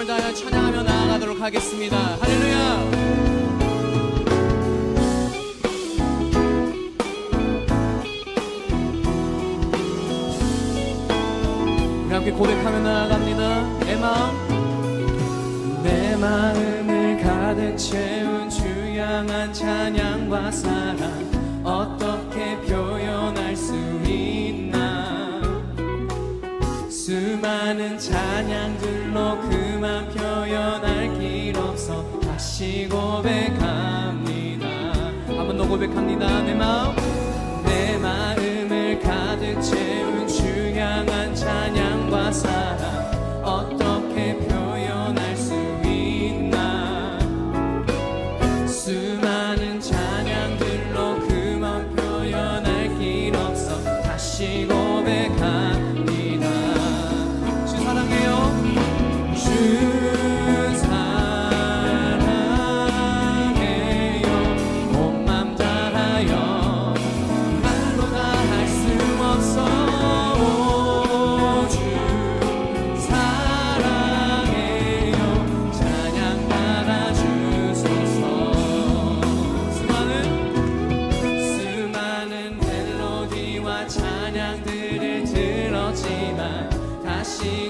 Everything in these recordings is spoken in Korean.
힘을 다하여 찬양하며 나아가도록 하겠습니다. 할렐루야. 함께 고백하며 나아갑니다. 내 마음을 가득 채운 주 향한 찬양과 사랑 어떻게 표현할 수 있나. 수많은 찬양들로 그만 표현할 길 없어 다시 고백합니다. 한 번 더 고백합니다. 내 마음을 가득 채운 주 향한 찬양과 사랑 어떻게 표현할 수 있나. 수많은 찬양들로 그만 표현할 길 없어 다시 고백합니다. 주 사랑해요. 주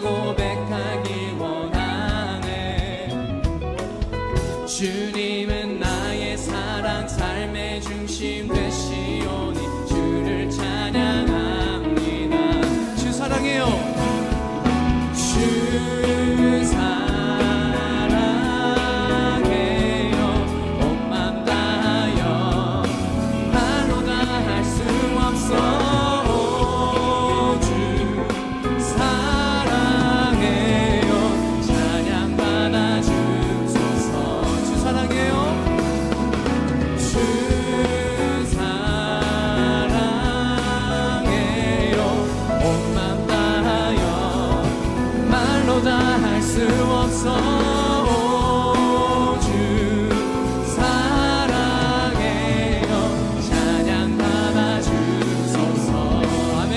고백하길 원하네. 주님은 나의 사랑 삶의 중심 되시오니 주를 찬양합니다. 주 사랑해요. 주 사랑해요. 온 맘 다하여 말로 다 할 수 없어. 수 없어. 주 사랑해요. 찬양 받아 주소서. 아멘.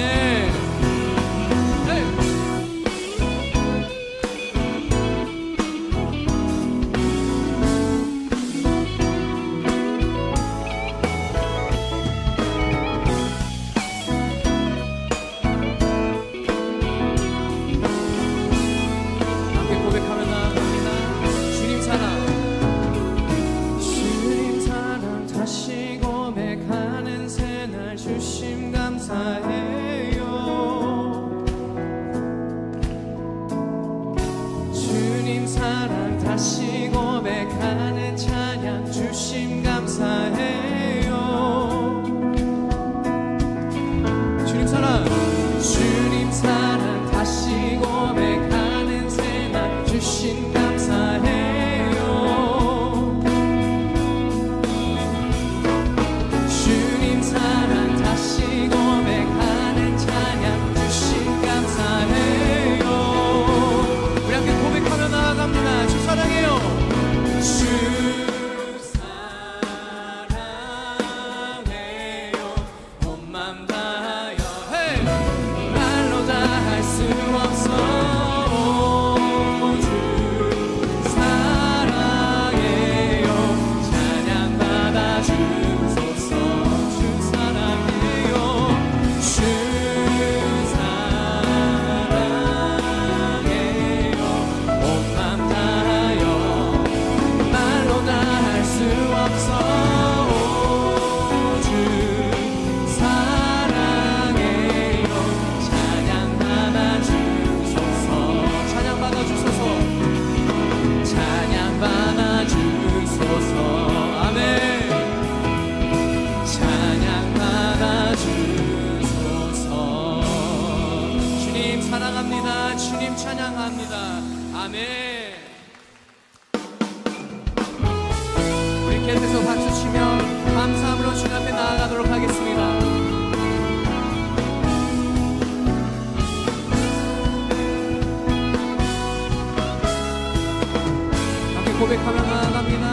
주심 감사해요. 주님 사랑 다시 고백하는 찬양 주심 감사해요. 주님 사랑 다시 고백하는 새날 주심 감사해요. 주님 사랑 다시 고백하는 찬양 주심 감사해요. 우리 함께 고백하며 나아갑니다. 주 사랑해요. 주 사랑해요. 온 맘 다하여 말로 다 할 수 없어. 주 사랑해요. 찬양 받아 주소서. 사랑합니다. 주님 찬양합니다. 아멘. 우리 계속해서 박수치며 감사함으로 주님 앞에 나아가도록 하겠습니다. 함께 고백하며 나아갑니다.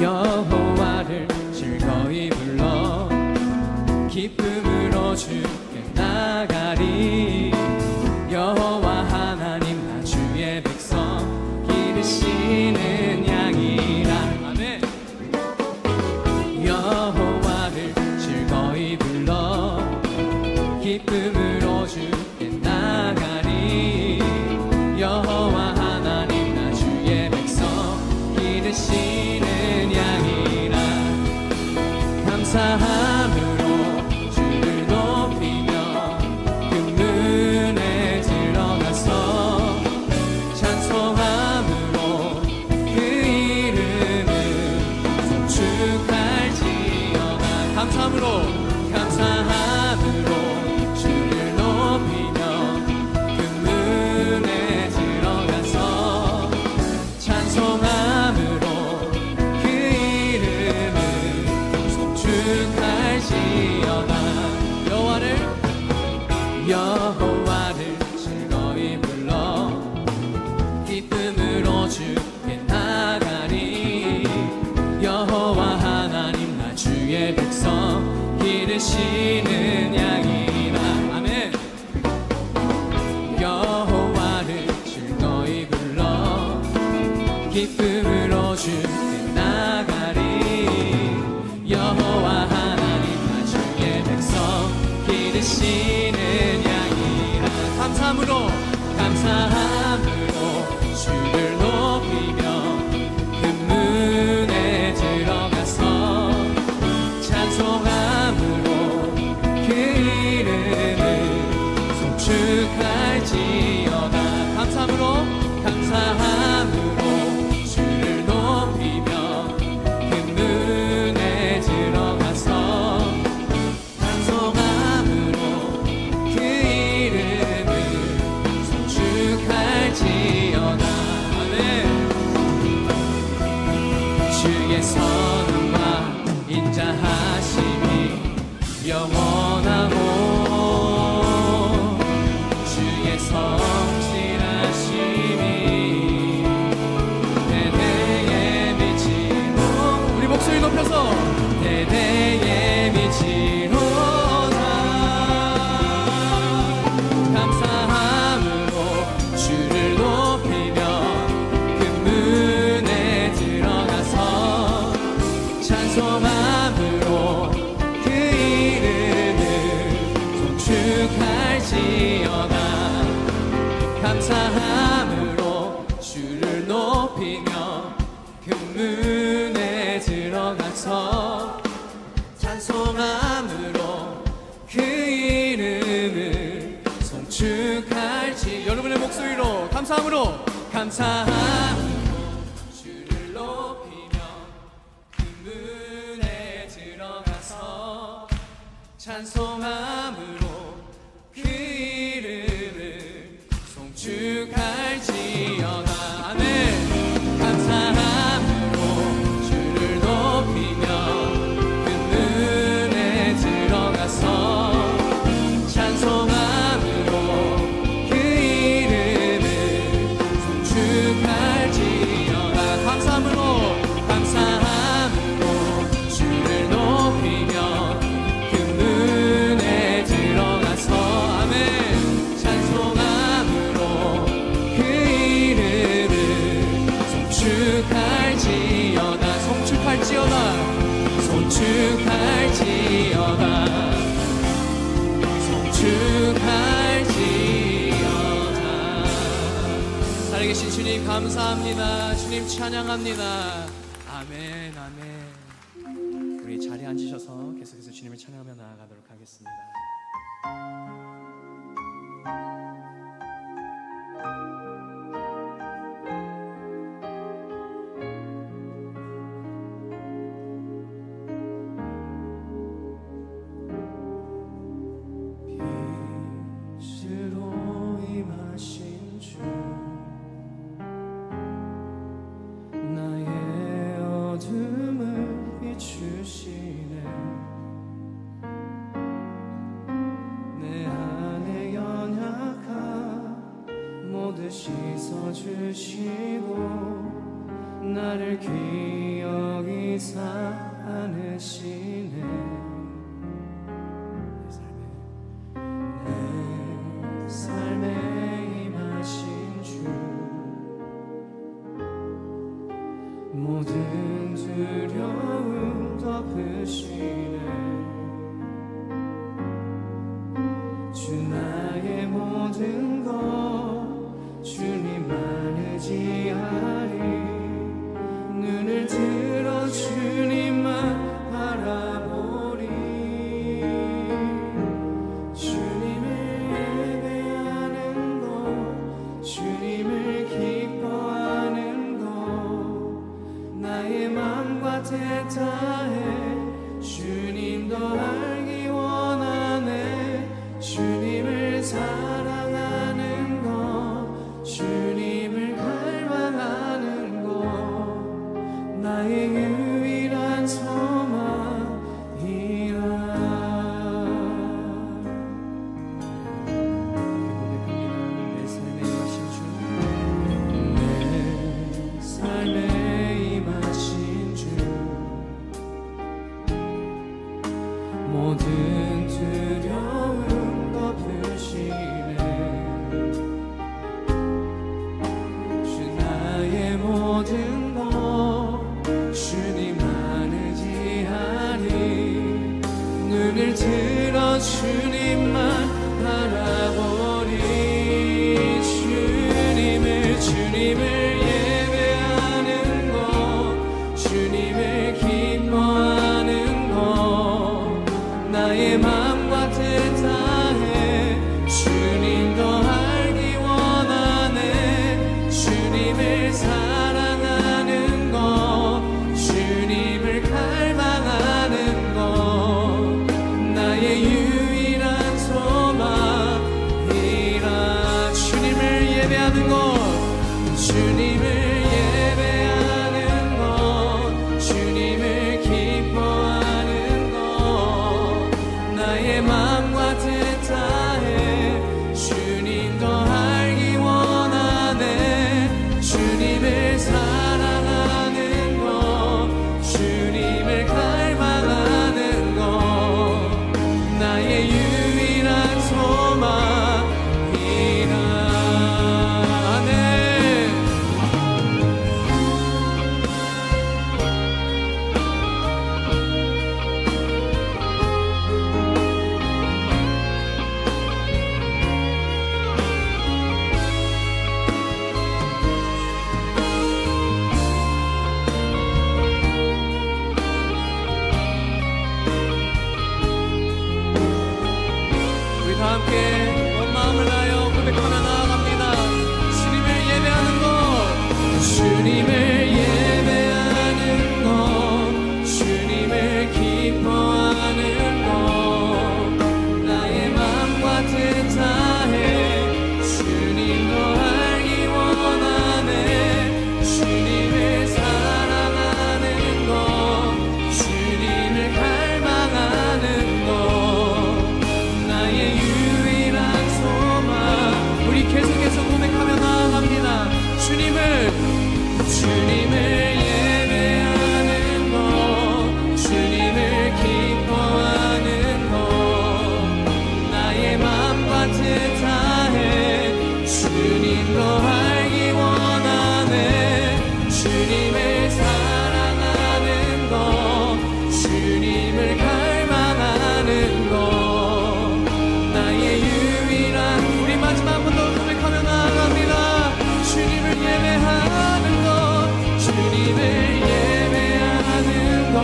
여호와를 즐거이 불러 기쁨으로 주께 나가리. 여호와 하나님 기쁨으로 주께 나가리. 여호와 하나님 나 주의 백성 기르시는 양이라. 감사함으로 주를 높이며 그 문에 들어가서 찬송함으로 그 이름을 송축할지어다. 감사함으로 주를 높이며 그 문에 들어가서 찬송함으로 그 이름을 송축할지어다. 아멘. 주의 선과 인자하심이 영원하고 주의 성실하심이 대대에 미치고. 우리 목소리 높여서 대대에 미치로다. 감사함으로 주를 높이며 그 문에 들어가서 찬송함으로 그 이름을 송축할지어다. 감사함으로 주를 높이며 그 문에 들어가서 찬송함으로 그 이름을 송축할지. 여러분의 목소리로 감사함으로 주를 높이며 그 문에 들어가서 찬송함으로 그 이름을 송축할지어다. 아멘. 감사함으로 주를 높이며 그 문에 들어가서 찬송함으로 그 이름을 송축할지어다. 감사함으로 주를 높이며 그 문에 들어가서 아멘. 찬송함으로 그 이름을 송축할지어다. 살아계신 주님 감사합니다. 주님 찬양합니다. 아멘. 아멘. 우리 자리에 앉으셔서 계속해서 주님을 찬양하며 나아가도록 하겠습니다. 빛으로 임하신 주, 나의 어둠을 비추시네. 내 안에 연약함 모두 씻어주시고 나를 기억이사 안으시네. 삶에 임하신 주, 모든 두려움 덮으시네. 주 나의 모든 것 주님만 의지하리. 눈을 들어 주님만 바라보리. 예배하는 것, 주님을 예배하는 것, 주님을 기뻐하는 것, 나의 마음과 뜻다해 주님 더 알기 원하네. 주님을 사랑하는 것, 주님을 갈망하는 것, 나의 유일한 소망이라네. 우리 다 함께 온 마음을 다하여 고백하며 나아갑니다. 주님을 예배하는 것, 주님을 예배하는 것, 주님을 기뻐하는 것, 나의 마음과 뜻다해 주님 더 알기 원하네. 주님을 사랑하는 것, 주님을 갈망하는 것, 나의 유일한 소망. 우리 계속해서 고백하며 나아갑니다. 주님을 예배하는 것, 주님을 기뻐하는 것, 나의 마음과 뜻다해 주님 더 알기 원하네. 주님을 사랑하는 것, 주님을 갈망하는 것, 나의 유일한. 우리 마지막 한 번 더 고백하며 나아갑니다. 주님을 예배하는 것, 주님을 예배하는 것,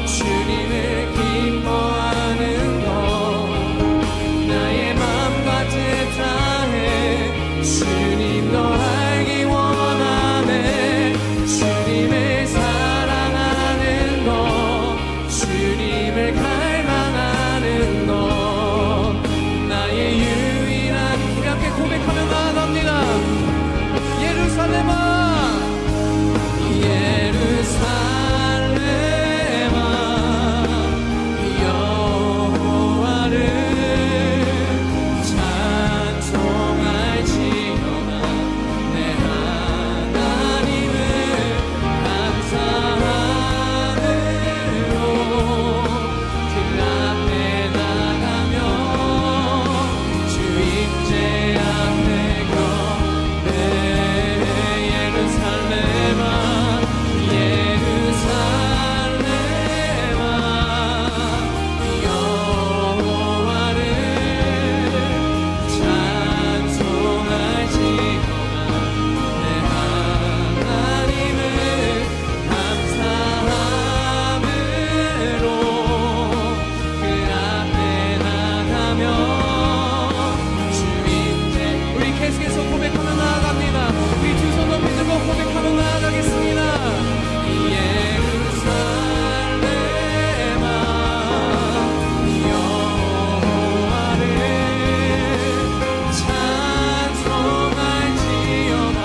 주님을 기뻐하는 것, 나의 마음과 뜻다해 주님 더 알기 원하네. 주님을 사랑하는 것, 주님을 갈망하는 것, 나의 유일한. 우리 함께 고백하며 나아갑니다. 예루살렘아, 예루살렘아, 여호와를 찬송할지어다. 내 하나님을 감사함으로 그 앞에 나가며 주 임재 앞에 걷네. 예루살렘아, 예루살렘아, 여호와를 찬송할지어다. 내 하나님을 감사함으로 그 앞에 나가며 주 임재. 우리 계속해서 고백하며 나아갑니다. 우리 두 손 높이 들고 고백하며 나아가겠습니다. 예루살렘아, 여호와를 찬송할지어다.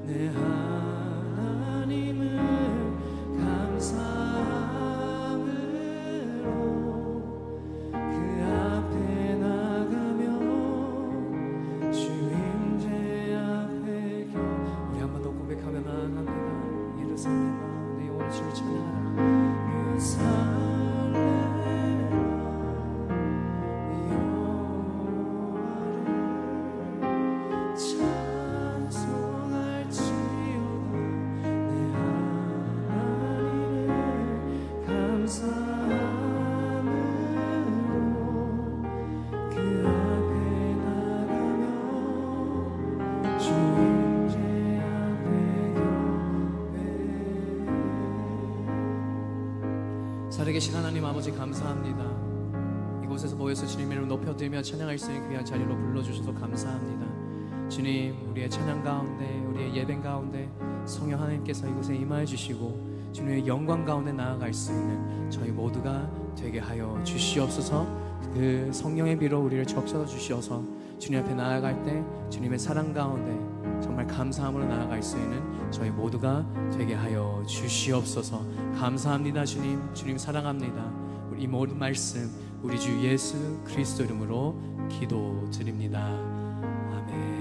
내 하나님을 감사함으로 그 앞에 나가며 주 임재 앞에 걷네. 감사함으로 그 앞에 나가며 살아계신 하나님 아버지 감사합니다. 이곳에서 모여서 주님 이름을 높여드리며 찬양할 수 있는 귀한 자리로 불러주셔서 감사합니다. 주님, 우리의 찬양 가운데, 우리의 예배 가운데 성령 하나님께서 이곳에 임하여 주시고 주님의 영광 가운데 나아갈 수 있는 저희 모두가 되게 하여 주시옵소서. 그 성령의 비로 우리를 적셔서 주시어서 주님 앞에 나아갈 때 주님의 사랑 가운데 정말 감사함으로 나아갈 수 있는 저희 모두가 되게 하여 주시옵소서. 감사합니다. 주님 사랑합니다. 우리 이 모든 말씀 우리 주 예수 그리스도 이름으로 기도드립니다. 아멘.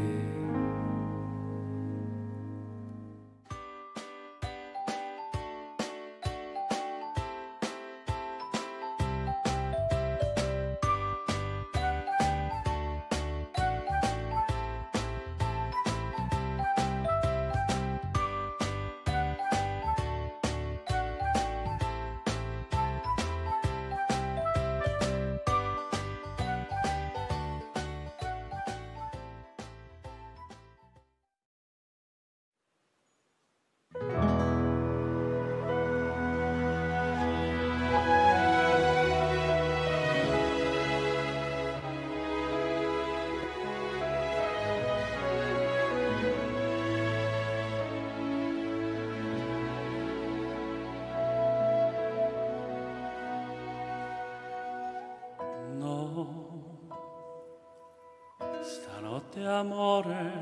Stanotte amore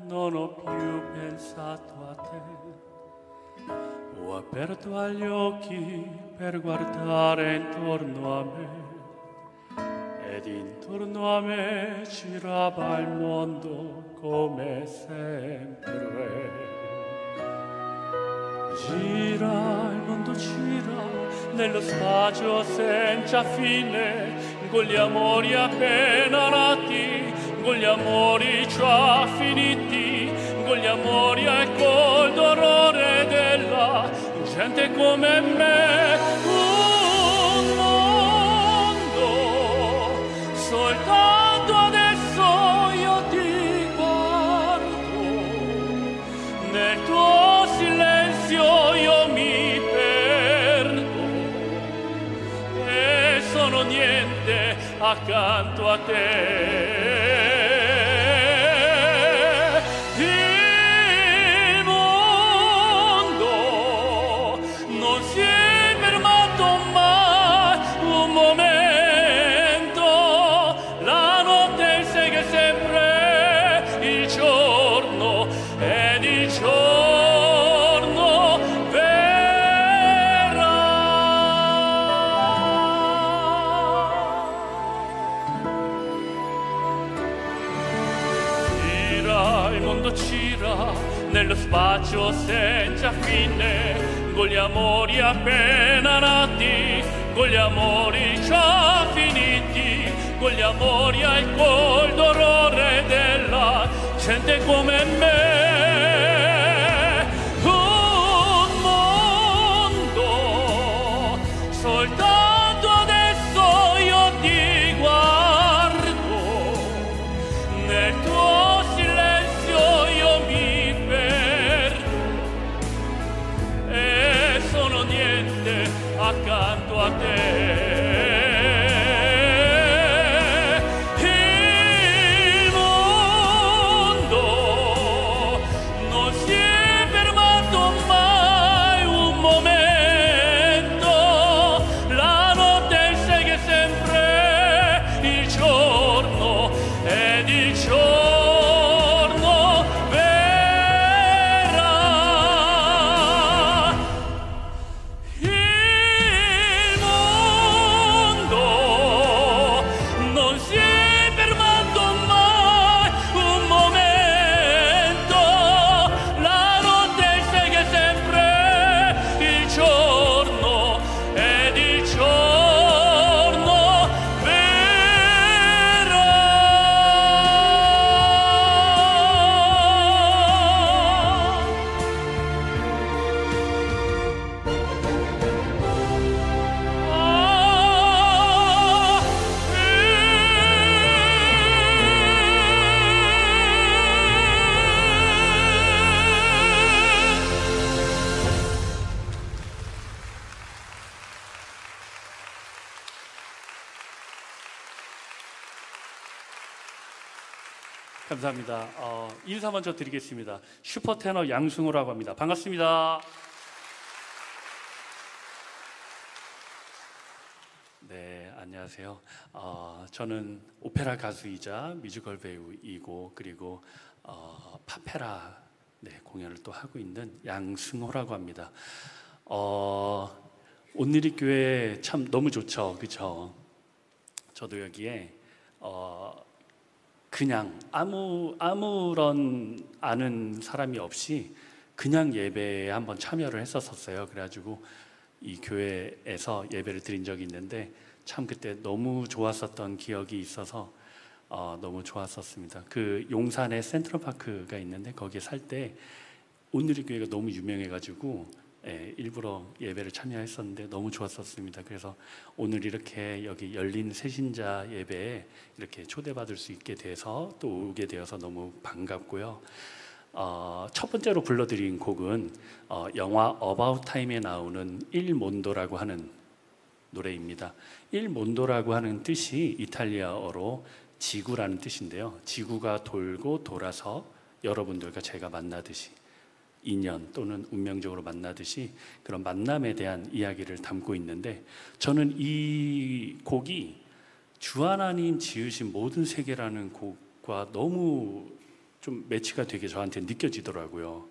non ho più pensato a te, ho aperto agli occhi per guardare intorno a me ed intorno a me girava il mondo come sempre. Gira, il mondo gira nello spazio senza fine, con gli amori appena nati, con gli amori già finiti, con gli amori e col dolore della gente come me. Un mondo, soltanto adesso io ti guardo, nel tuo silenzio io mi perdo e sono niente accanto a te. Nello spazio senza fine, con gli amori appena nati, con gli amori già finiti, con gli amori e col dolore della gente come me. Un mondo, soltanto adesso io ti guardo, nel tuo silenzio io mi accanto a te. Il mondo non si è fermato mai un momento, la notte segue sempre il giorno ed il giorno verrà. Il mondo 감사합니다. 인사 먼저 드리겠습니다. 슈퍼테너 양승호라고 합니다. 반갑습니다. 네, 안녕하세요. 저는 오페라 가수이자 뮤지컬 배우이고 그리고 파페라 공연을 또 하고 있는 양승호라고 합니다. 온누리 교회 참 너무 좋죠, 그렇죠? 저도 여기에 그냥 아무런 아는 사람이 없이 그냥 예배에 한번 참여를 했었어요. 그래가지고 이 교회에서 예배를 드린 적이 있는데 참 그때 너무 좋았었던 기억이 있어서 너무 좋았었습니다. 그 용산에 센트럴파크가 있는데 거기에 살 때 온누리 교회가 너무 유명해가지고 일부러 예배를 참여했었는데 너무 좋았었습니다. 그래서 오늘 이렇게 여기 열린 새신자 예배에 이렇게 초대받을 수 있게 돼서 또 오게 되어서 너무 반갑고요. 첫 번째로 불러드린 곡은 영화 About Time에 나오는 Il Mondo라고 하는 노래입니다. Il Mondo라고 하는 뜻이 이탈리아어로 지구라는 뜻인데요. 지구가 돌고 돌아서 여러분들과 제가 만나듯이 인연 또는 운명적으로 만나듯이 그런 만남에 대한 이야기를 담고 있는데 저는 이 곡이 주 하나님 지으신 모든 세계라는 곡과 너무 좀 매치가 되게 저한테 느껴지더라고요.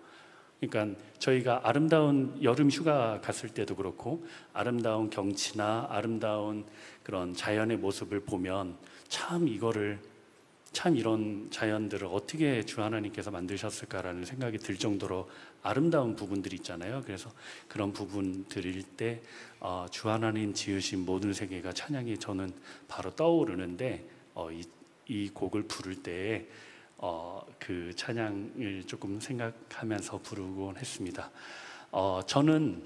그러니까 저희가 아름다운 여름 휴가 갔을 때도 그렇고 아름다운 경치나 아름다운 그런 자연의 모습을 보면 참 이런 자연들을 어떻게 주 하나님께서 만드셨을까라는 생각이 들 정도로 아름다운 부분들이 있잖아요. 그래서 그런 부분들일 때 주 하나님 지으신 모든 세계가 찬양이 저는 바로 떠오르는데 이 곡을 부를 때에 그 찬양을 조금 생각하면서 부르곤 했습니다. 저는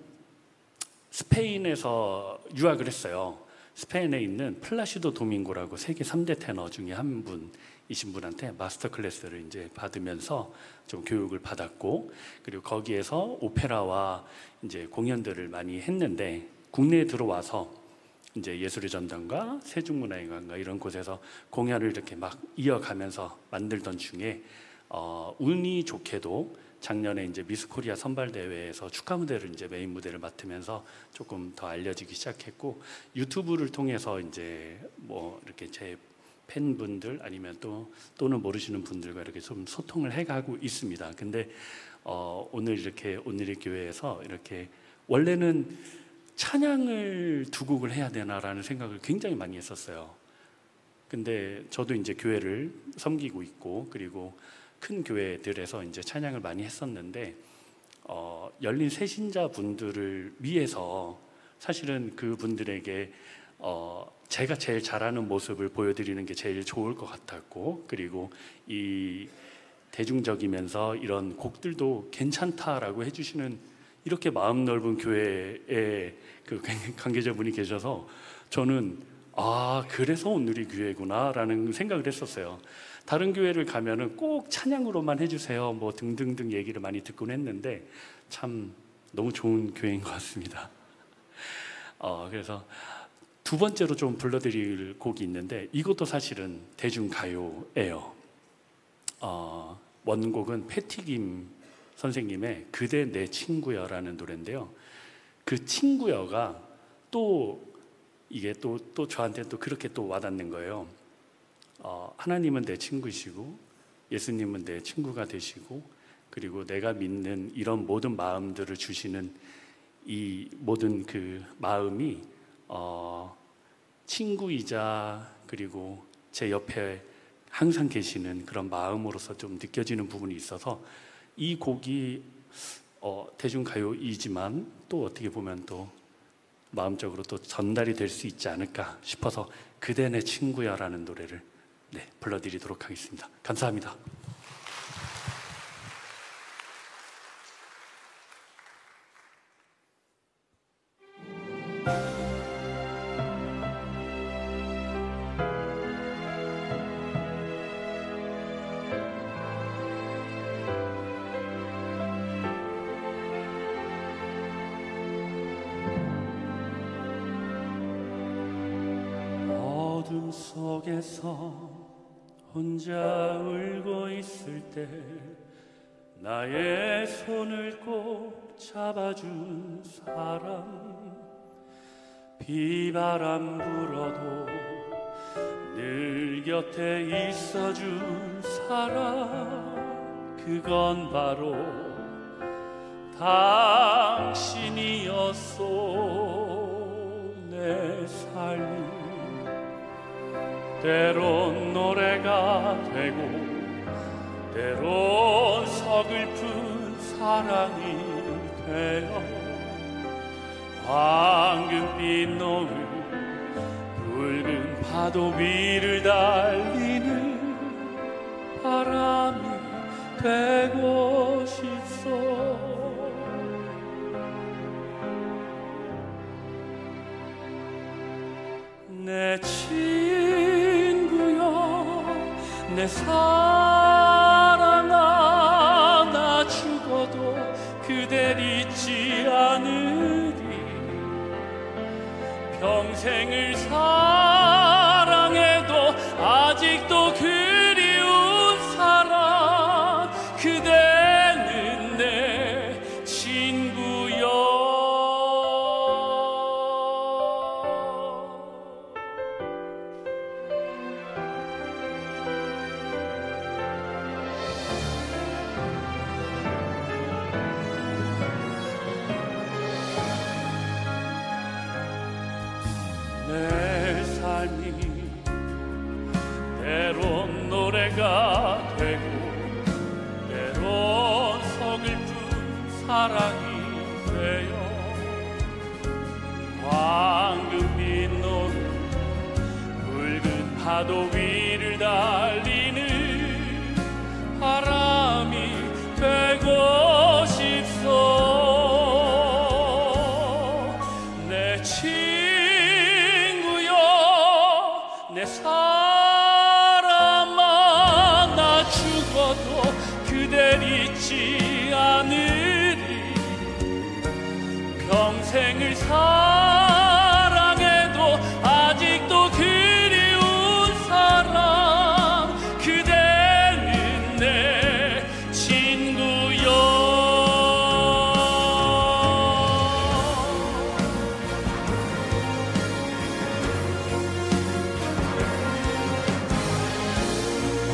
스페인에서 유학을 했어요. 스페인에 있는 플라시도 도밍고라고 세계 3대 테너 중에 한 분이신 분한테 마스터 클래스를 이제 받으면서 좀 교육을 받았고 그리고 거기에서 오페라와 이제 공연들을 많이 했는데 국내에 들어와서 이제 예술의 전당과 세종문화회관과 이런 곳에서 공연을 이렇게 막 이어가면서 만들던 중에 운이 좋게도 작년에 이제 미스 코리아 선발 대회에서 축하 무대를 이제 메인 무대를 맡으면서 조금 더 알려지기 시작했고 유튜브를 통해서 이제 뭐 이렇게 제 팬분들 아니면 또는 모르시는 분들과 이렇게 좀 소통을 해가고 있습니다. 근데 오늘 이렇게 온누리 교회에서 이렇게 원래는 찬양을 두 곡을 해야 되나라는 생각을 굉장히 많이 했었어요. 근데 저도 이제 교회를 섬기고 있고 그리고 큰 교회들에서 이제 찬양을 많이 했었는데 열린 새신자 분들을 위해서 사실은 그분들에게 제가 제일 잘하는 모습을 보여드리는 게 제일 좋을 것 같았고 그리고 이 대중적이면서 이런 곡들도 괜찮다라고 해주시는 이렇게 마음 넓은 교회에 그 관계자분이 계셔서 저는 그래서 온누리 교회구나라는 생각을 했었어요. 다른 교회를 가면은 꼭 찬양으로만 해주세요 뭐 등등등 얘기를 많이 듣곤 했는데 참 너무 좋은 교회인 것 같습니다. 그래서 두 번째로 좀 불러드릴 곡이 있는데 이것도 사실은 대중가요예요. 원곡은 패티김 선생님의 그대 내 친구여라는 노래인데요. 그 친구여가 이게 또 저한테 또 그렇게 또 와닿는 거예요. 하나님은 내 친구이시고 예수님은 내 친구가 되시고 그리고 내가 믿는 이런 모든 마음들을 주시는 이 모든 그 마음이 친구이자 그리고 제 옆에 항상 계시는 그런 마음으로서 좀 느껴지는 부분이 있어서 이 곡이 대중가요이지만 또 어떻게 보면 또 마음적으로 또 전달이 될 수 있지 않을까 싶어서 그대 내 친구야 라는 노래를 불러드리도록 하겠습니다. 감사합니다. 어둠 속에서 혼자 울고 있을 때 나의 손을 꼭 잡아준 사람, 비바람 불어도 늘 곁에 있어준 사람, 그건 바로 당신이었소. 내 삶이 때론 노래가 되고 때론 서글픈 사랑이 되어 황금빛 노을 붉은 파도 위를 달리는 바람이 되고 싶소. 내 친구여 내 사랑아, 나 죽어도 그댈 잊지 않으리. 평생을 사랑해도 아직도 그리운 사람, 그대는 내 친구여. 내 삶이 때론 노래가 되고 때론 서글픈 사랑이 되어 황금빛 노을 붉은 파도 위를 달리는 바람이 되고 싶소. 내 내 사람아, 나 죽어도 그댈 잊지 않으리. 평생을 사랑해도 아직도 그리운 사람, 그대는 내 친구여.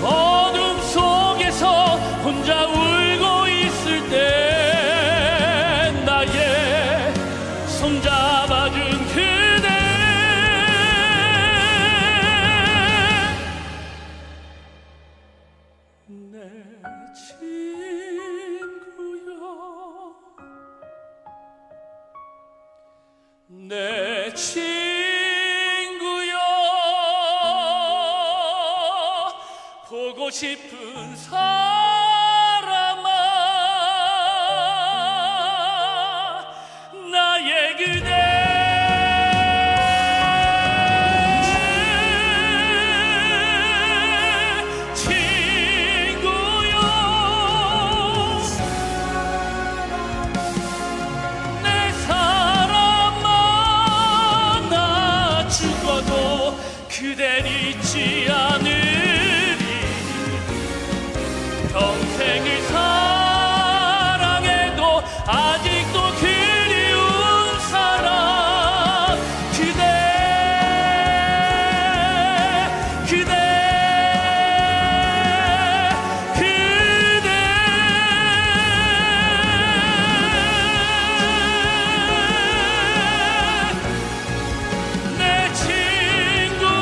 어둠 속에서 혼자 울고 있을 때 나의 손 잡아준 그대, 내 친구여, 내 친구여. 보고 싶은 사람아, 나의 그대. 친구여, 내 사람아, 나 죽어도 그댈 잊지 않으리. 평생을 사랑해도 아직도 그리운 사람, 그대, 그대, 그대. 내 친구여.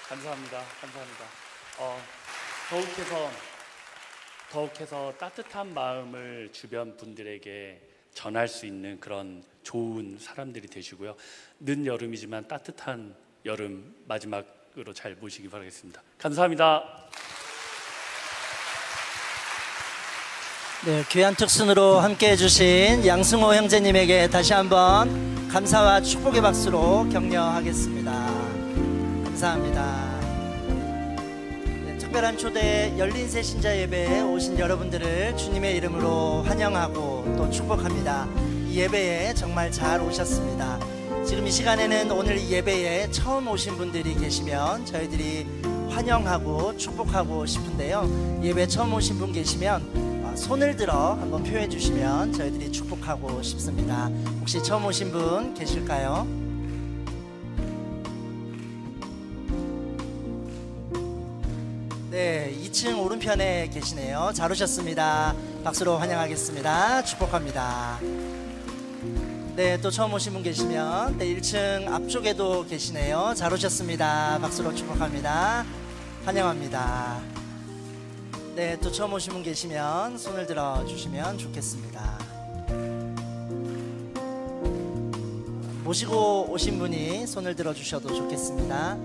감사합니다. 감사합니다. 더욱해서 따뜻한 마음을 주변 분들에게 전할 수 있는 그런 좋은 사람들이 되시고요. 늦여름이지만 따뜻한 여름 마지막으로 잘 모시기 바라겠습니다. 감사합니다. 네, 귀한 특순으로 함께해 주신 양승호 형제님에게 다시 한번 감사와 축복의 박수로 격려하겠습니다. 감사합니다. 네, 특별한 초대 열린 새신자 예배에 오신 여러분들을 주님의 이름으로 환영하고 또 축복합니다. 이 예배에 정말 잘 오셨습니다. 지금 이 시간에는 오늘 이 예배에 처음 오신 분들이 계시면 저희들이 환영하고 축복하고 싶은데요. 예배 처음 오신 분 계시면 손을 들어 한번 표해 주시면 저희들이 축복하고 싶습니다. 혹시 처음 오신 분 계실까요? 네, 2층 오른편에 계시네요. 잘 오셨습니다. 박수로 환영하겠습니다. 축복합니다. 네, 또 처음 오신 분 계시면 1층 앞쪽에도 계시네요. 잘 오셨습니다. 박수로 축복합니다. 환영합니다. 네, 또 처음 오신 분 계시면 손을 들어 주시면 좋겠습니다. 모시고 오신 분이 손을 들어 주셔도 좋겠습니다.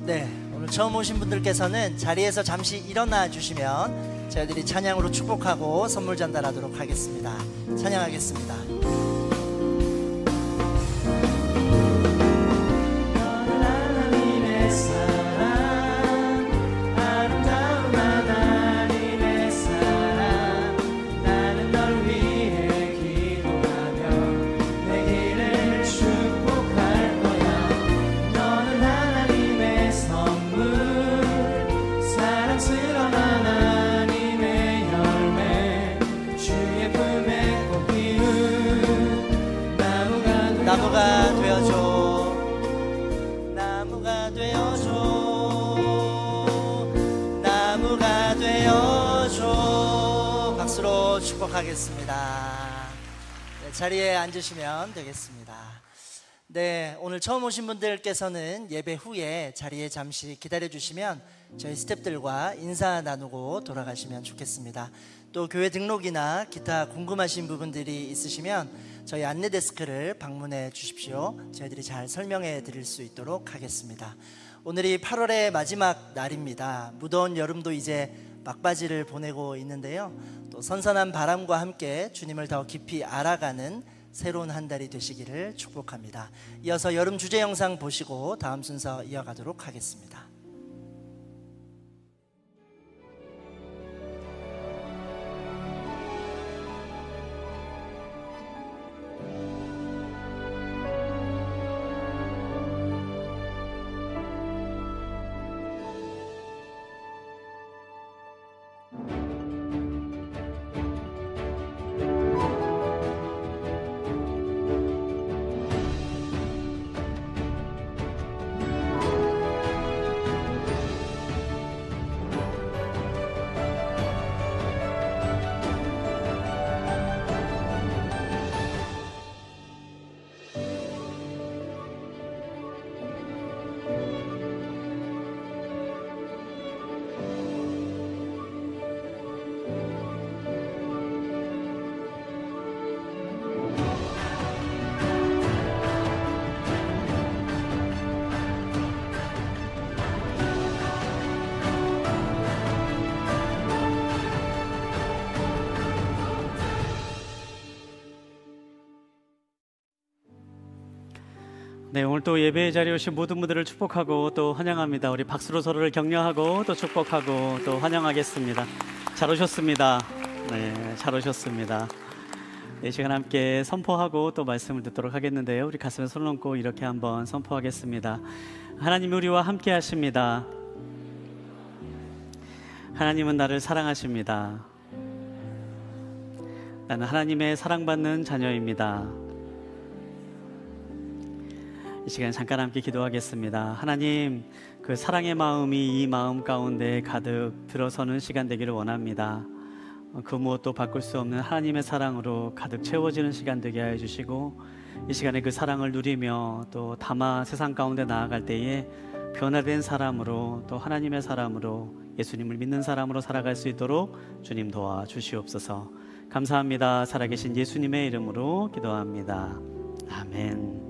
네, 오늘 처음 오신 분들께서는 자리에서 잠시 일어나 주시면 저희들이 찬양으로 축복하고 선물 전달하도록 하겠습니다. 찬양하겠습니다. 나무가 되어줘, 나무가 되어줘, 나무가 되어줘. 박수로 축복하겠습니다. 네, 자리에 앉으시면 되겠습니다. 네, 오늘 처음 오신 분들께서는 예배 후에 자리에 잠시 기다려 주시면 저희 스태프들과 인사 나누고 돌아가시면 좋겠습니다. 또 교회 등록이나 기타 궁금하신 부분들이 있으시면 저희 안내 데스크를 방문해 주십시오. 저희들이 잘 설명해 드릴 수 있도록 하겠습니다. 오늘이 8월의 마지막 날입니다. 무더운 여름도 이제 막바지를 보내고 있는데요. 또 선선한 바람과 함께 주님을 더 깊이 알아가는 새로운 한 달이 되시기를 축복합니다. 이어서 여름 주제 영상 보시고 다음 순서 이어가도록 하겠습니다. 네, 오늘 또 예배의 자리에 오신 모든 분들을 축복하고 또 환영합니다. 우리 박수로 서로를 격려하고 또 축복하고 또 환영하겠습니다. 잘 오셨습니다. 네, 잘 오셨습니다. 이 시간 함께 선포하고 또 말씀을 듣도록 하겠는데요. 우리 가슴에 손을 얹고 이렇게 한번 선포하겠습니다. 하나님이 우리와 함께 하십니다. 하나님은 나를 사랑하십니다. 나는 하나님의 사랑받는 자녀입니다. 이 시간 잠깐 함께 기도하겠습니다. 하나님, 그 사랑의 마음이 이 마음 가운데 가득 들어서는 시간 되기를 원합니다. 그 무엇도 바꿀 수 없는 하나님의 사랑으로 가득 채워지는 시간 되게 하여 주시고, 이 시간에 그 사랑을 누리며 또 담아 세상 가운데 나아갈 때에 변화된 사람으로, 또 하나님의 사람으로, 예수님을 믿는 사람으로 살아갈 수 있도록 주님 도와주시옵소서. 감사합니다. 살아계신 예수님의 이름으로 기도합니다. 아멘.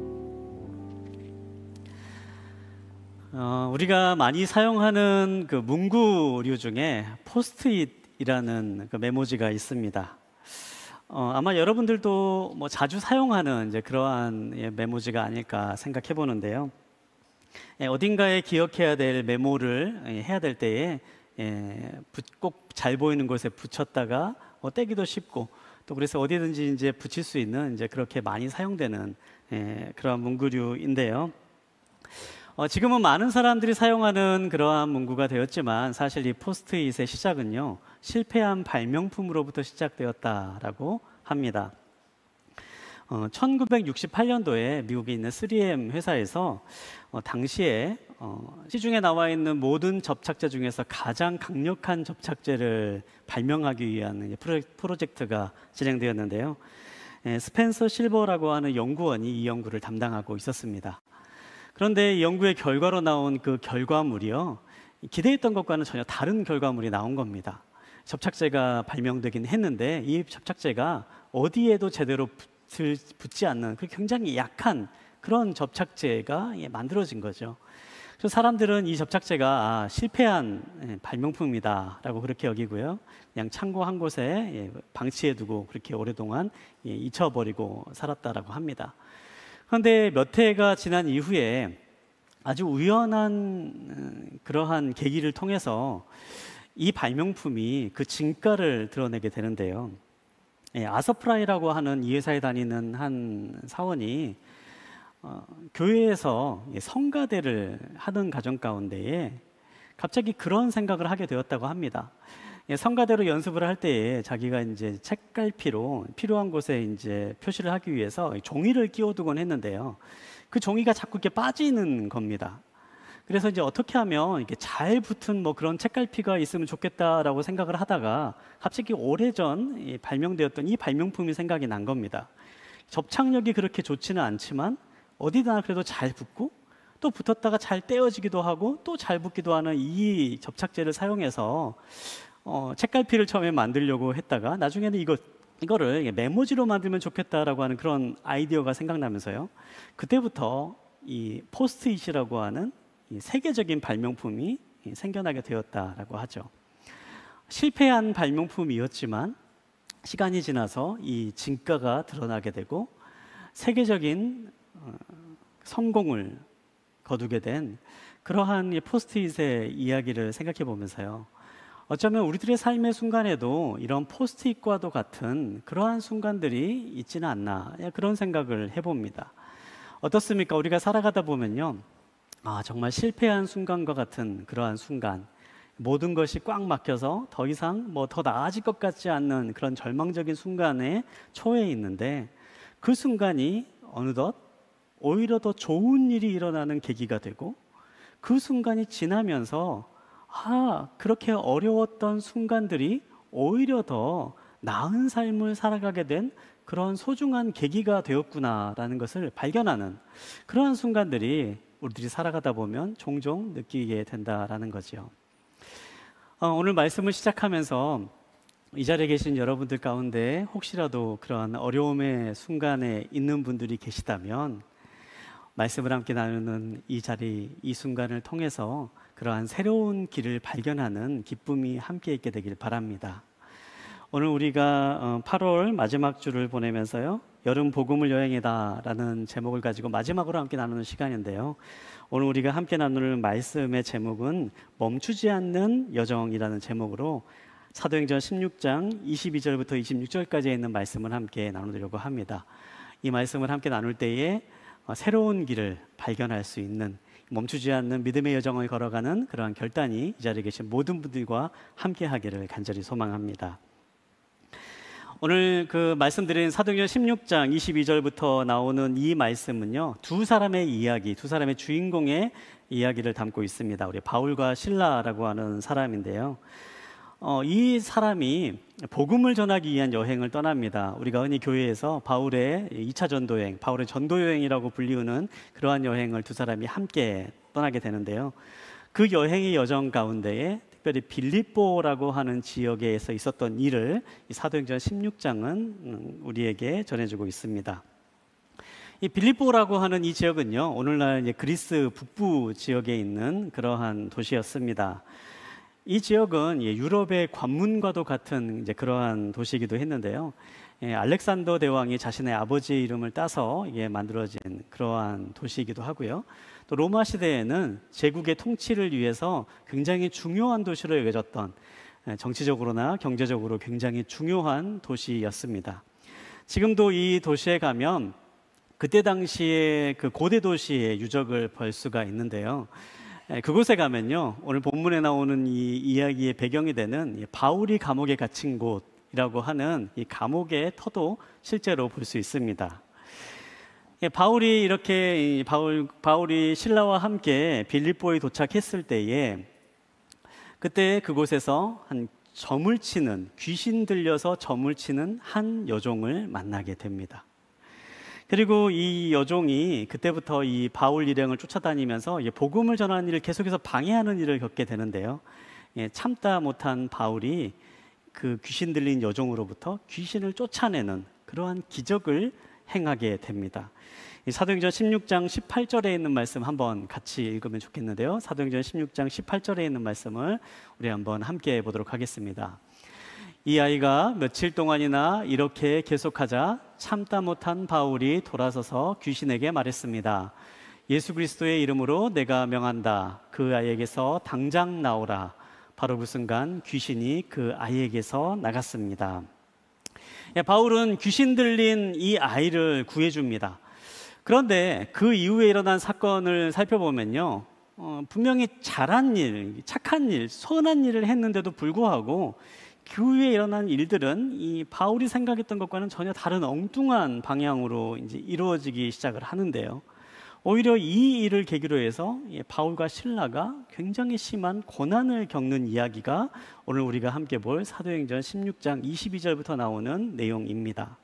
우리가 많이 사용하는 그 문구류 중에 포스트잇이라는 그 메모지가 있습니다. 아마 여러분들도 뭐 자주 사용하는 이제 그러한 메모지가 아닐까 생각해 보는데요. 어딘가에 기억해야 될 메모를 해야 될 때에 꼭 잘 보이는 곳에 붙였다가 떼기도 쉽고 또 그래서 어디든지 이제 붙일 수 있는 이제 그렇게 많이 사용되는 그러한 문구류인데요. 지금은 많은 사람들이 사용하는 그러한 문구가 되었지만 사실 이 포스트잇의 시작은요, 실패한 발명품으로부터 시작되었다라고 합니다. 1968년도에 미국에 있는 3M 회사에서 당시에 시중에 나와 있는 모든 접착제 중에서 가장 강력한 접착제를 발명하기 위한 프로젝트가 진행되었는데요. 스펜서 실버라고 하는 연구원이 이 연구를 담당하고 있었습니다. 그런데 이 연구의 결과로 나온 그 결과물이요, 기대했던 것과는 전혀 다른 결과물이 나온 겁니다. 접착제가 발명되긴 했는데 이 접착제가 어디에도 제대로 붙지 않는 굉장히 약한 그런 접착제가 만들어진 거죠. 그래서 사람들은 이 접착제가 실패한 발명품이다라고 그렇게 여기고요, 그냥 창고 한 곳에 방치해두고 그렇게 오랫동안 잊혀버리고 살았다라고 합니다. 그런데 몇 해가 지난 이후에 아주 우연한 그러한 계기를 통해서 이 발명품이 그 진가를 드러내게 되는데요. 아서프라이라고 하는 이 회사에 다니는 한 사원이 교회에서 성가대를 하는 가정 가운데에 갑자기 그런 생각을 하게 되었다고 합니다. 성가대로 연습을 할 때에 자기가 이제 책갈피로 필요한 곳에 이제 표시를 하기 위해서 종이를 끼워두곤 했는데요. 그 종이가 자꾸 이렇게 빠지는 겁니다. 그래서 이제 어떻게 하면 이렇게 잘 붙은 뭐 그런 책갈피가 있으면 좋겠다라고 생각을 하다가 갑자기 오래전 발명되었던 이 발명품이 생각이 난 겁니다. 접착력이 그렇게 좋지는 않지만 어디다 그래도 잘 붙고 또 붙었다가 잘 떼어지기도 하고 또 잘 붙기도 하는 이 접착제를 사용해서 책갈피를 처음에 만들려고 했다가 나중에는 이거를 메모지로 만들면 좋겠다라고 하는 그런 아이디어가 생각나면서요, 그때부터 이 포스트잇이라고 하는 이 세계적인 발명품이 생겨나게 되었다라고 하죠. 실패한 발명품이었지만 시간이 지나서 이 진가가 드러나게 되고 세계적인 성공을 거두게 된 그러한 포스트잇의 이야기를 생각해 보면서요, 어쩌면 우리들의 삶의 순간에도 이런 포스트잇과도 같은 그러한 순간들이 있지는 않나, 그런 생각을 해봅니다. 어떻습니까? 우리가 살아가다 보면요, 정말 실패한 순간과 같은 그러한 순간, 모든 것이 꽉 막혀서 더 이상 뭐 더 나아질 것 같지 않는 그런 절망적인 순간에 처해 있는데 그 순간이 어느덧 오히려 더 좋은 일이 일어나는 계기가 되고 그 순간이 지나면서 그렇게 어려웠던 순간들이 오히려 더 나은 삶을 살아가게 된 그런 소중한 계기가 되었구나라는 것을 발견하는 그러한 순간들이 우리들이 살아가다 보면 종종 느끼게 된다라는 거죠. 오늘 말씀을 시작하면서 이 자리에 계신 여러분들 가운데 혹시라도 그러한 어려움의 순간에 있는 분들이 계시다면 말씀을 함께 나누는 이 자리, 이 순간을 통해서 그러한 새로운 길을 발견하는 기쁨이 함께 있게 되길 바랍니다. 오늘 우리가 8월 마지막 주를 보내면서요, 여름 복음을 여행이다 라는 제목을 가지고 마지막으로 함께 나누는 시간인데요, 오늘 우리가 함께 나누는 말씀의 제목은 멈추지 않는 여정이라는 제목으로 사도행전 16장 22절부터 26절까지에 있는 말씀을 함께 나누려고 합니다. 이 말씀을 함께 나눌 때에 새로운 길을 발견할 수 있는, 멈추지 않는 믿음의 여정을 걸어가는 그러한 결단이 이 자리에 계신 모든 분들과 함께 하기를 간절히 소망합니다. 오늘 그 말씀드린 사도행전 16장 22절부터 나오는 이 말씀은요, 두 사람의 이야기, 두 사람의 주인공의 이야기를 담고 있습니다. 우리 바울과 실라라고 하는 사람인데요, 이 사람이 복음을 전하기 위한 여행을 떠납니다. 우리가 흔히 교회에서 바울의 2차 전도여행, 바울의 전도여행이라고 불리우는 그러한 여행을 두 사람이 함께 떠나게 되는데요, 그 여행의 여정 가운데에 특별히 빌립보라고 하는 지역에서 있었던 일을 이 사도행전 16장은 우리에게 전해주고 있습니다. 이 빌립보라고 하는 이 지역은요, 오늘날 이제 그리스 북부 지역에 있는 그러한 도시였습니다. 이 지역은 유럽의 관문과도 같은 이제 그러한 도시이기도 했는데요. 알렉산더 대왕이 자신의 아버지의 이름을 따서 이게 만들어진 그러한 도시이기도 하고요. 또 로마 시대에는 제국의 통치를 위해서 굉장히 중요한 도시로 여겨졌던, 정치적으로나 경제적으로 굉장히 중요한 도시였습니다. 지금도 이 도시에 가면 그때 당시에 그 고대 도시의 유적을 볼 수가 있는데요. 그곳에 가면요, 오늘 본문에 나오는 이 이야기의 배경이 되는 바울이 감옥에 갇힌 곳이라고 하는 이 감옥의 터도 실제로 볼 수 있습니다. 바울이 이렇게 바울이 신라와 함께 빌립보에 도착했을 때에 그때 그곳에서 한 점을 치는, 귀신 들려서 점을 치는 한 여종을 만나게 됩니다. 그리고 이 여종이 그때부터 이 바울 일행을 쫓아다니면서 복음을 전하는 일을 계속해서 방해하는 일을 겪게 되는데요. 참다 못한 바울이 그 귀신 들린 여종으로부터 귀신을 쫓아내는 그러한 기적을 행하게 됩니다. 사도행전 16장 18절에 있는 말씀 한번 같이 읽으면 좋겠는데요. 사도행전 16장 18절에 있는 말씀을 우리 한번 함께 보도록 하겠습니다. 이 아이가 며칠 동안이나 이렇게 계속하자 참다 못한 바울이 돌아서서 귀신에게 말했습니다. 예수 그리스도의 이름으로 내가 명한다. 그 아이에게서 당장 나오라. 바로 그 순간 귀신이 그 아이에게서 나갔습니다. 바울은 귀신 들린 이 아이를 구해줍니다. 그런데 그 이후에 일어난 사건을 살펴보면요, 분명히 잘한 일, 착한 일, 선한 일을 했는데도 불구하고 그 후에 일어난 일들은 이 바울이 생각했던 것과는 전혀 다른 엉뚱한 방향으로 이제 이루어지기 시작을 하는데요. 오히려 이 일을 계기로 해서 바울과 실라가 굉장히 심한 고난을 겪는 이야기가 오늘 우리가 함께 볼 사도행전 16장 22절부터 나오는 내용입니다.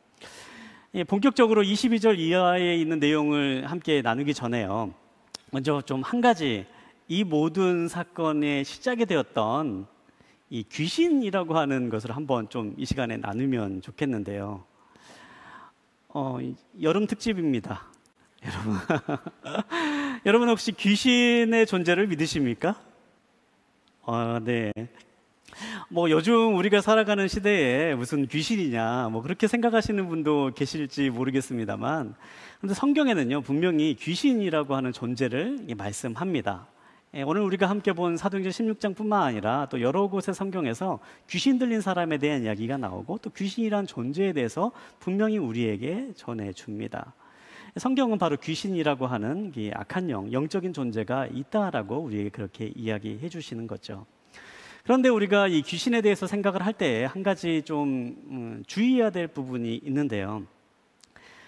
본격적으로 22절 이하에 있는 내용을 함께 나누기 전에요, 먼저 좀 한 가지 이 모든 사건의 시작이 되었던 이 귀신이라고 하는 것을 한번 좀 이 시간에 나누면 좋겠는데요. 여름 특집입니다. 여러분, 여러분 혹시 귀신의 존재를 믿으십니까? 네. 뭐 요즘 우리가 살아가는 시대에 무슨 귀신이냐, 뭐 그렇게 생각하시는 분도 계실지 모르겠습니다만, 그런데 성경에는요 분명히 귀신이라고 하는 존재를 말씀합니다. 오늘 우리가 함께 본 사도행전 16장뿐만 아니라 또 여러 곳의 성경에서 귀신 들린 사람에 대한 이야기가 나오고 또 귀신이란 존재에 대해서 분명히 우리에게 전해줍니다. 성경은 바로 귀신이라고 하는 이 악한 영적인 존재가 있다라고 우리에게 그렇게 이야기해 주시는 거죠. 그런데 우리가 이 귀신에 대해서 생각을 할 때 한 가지 좀 주의해야 될 부분이 있는데요.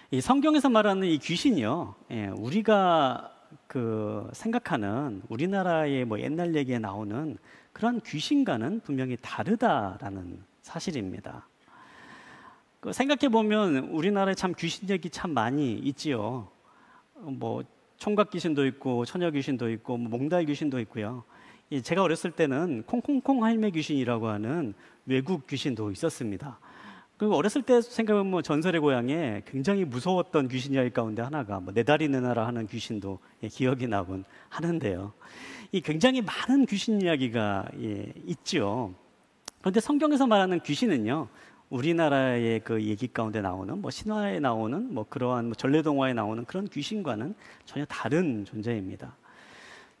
이 성경에서 말하는 이 귀신이요, 우리가 그 생각하는 우리나라의 뭐 옛날 얘기에 나오는 그런 귀신과는 분명히 다르다라는 사실입니다. 생각해 보면 우리나라에 참 귀신 얘기 참 많이 있지요. 뭐 총각 귀신도 있고 처녀 귀신도 있고 뭐 몽달 귀신도 있고요. 제가 어렸을 때는 콩콩콩 할매 귀신이라고 하는 외국 귀신도 있었습니다. 그리고 어렸을 때 생각하면 뭐 전설의 고향에 굉장히 무서웠던 귀신 이야기 가운데 하나가 뭐 내 다리 내놔라 하는 귀신도 기억이 나곤 하는데요. 이 굉장히 많은 귀신 이야기가 있죠. 그런데 성경에서 말하는 귀신은요, 우리나라의 그 얘기 가운데 나오는 뭐 신화에 나오는 뭐 그러한 뭐 전래동화에 나오는 그런 귀신과는 전혀 다른 존재입니다.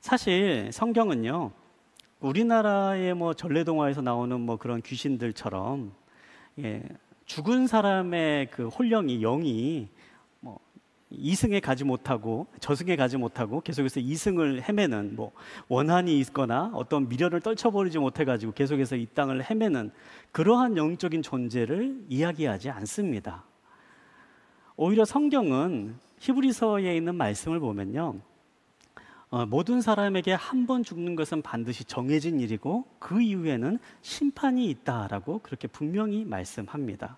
사실 성경은요, 우리나라의 뭐 전래동화에서 나오는 뭐 그런 귀신들처럼 죽은 사람의 그 홀령이, 영이 뭐 이승에 가지 못하고 저승에 가지 못하고 계속해서 이승을 헤매는, 뭐 원한이 있거나 어떤 미련을 떨쳐버리지 못해가지고 계속해서 이 땅을 헤매는 그러한 영적인 존재를 이야기하지 않습니다. 오히려 성경은 히브리서에 있는 말씀을 보면요, 모든 사람에게 한 번 죽는 것은 반드시 정해진 일이고 그 이후에는 심판이 있다라고 그렇게 분명히 말씀합니다.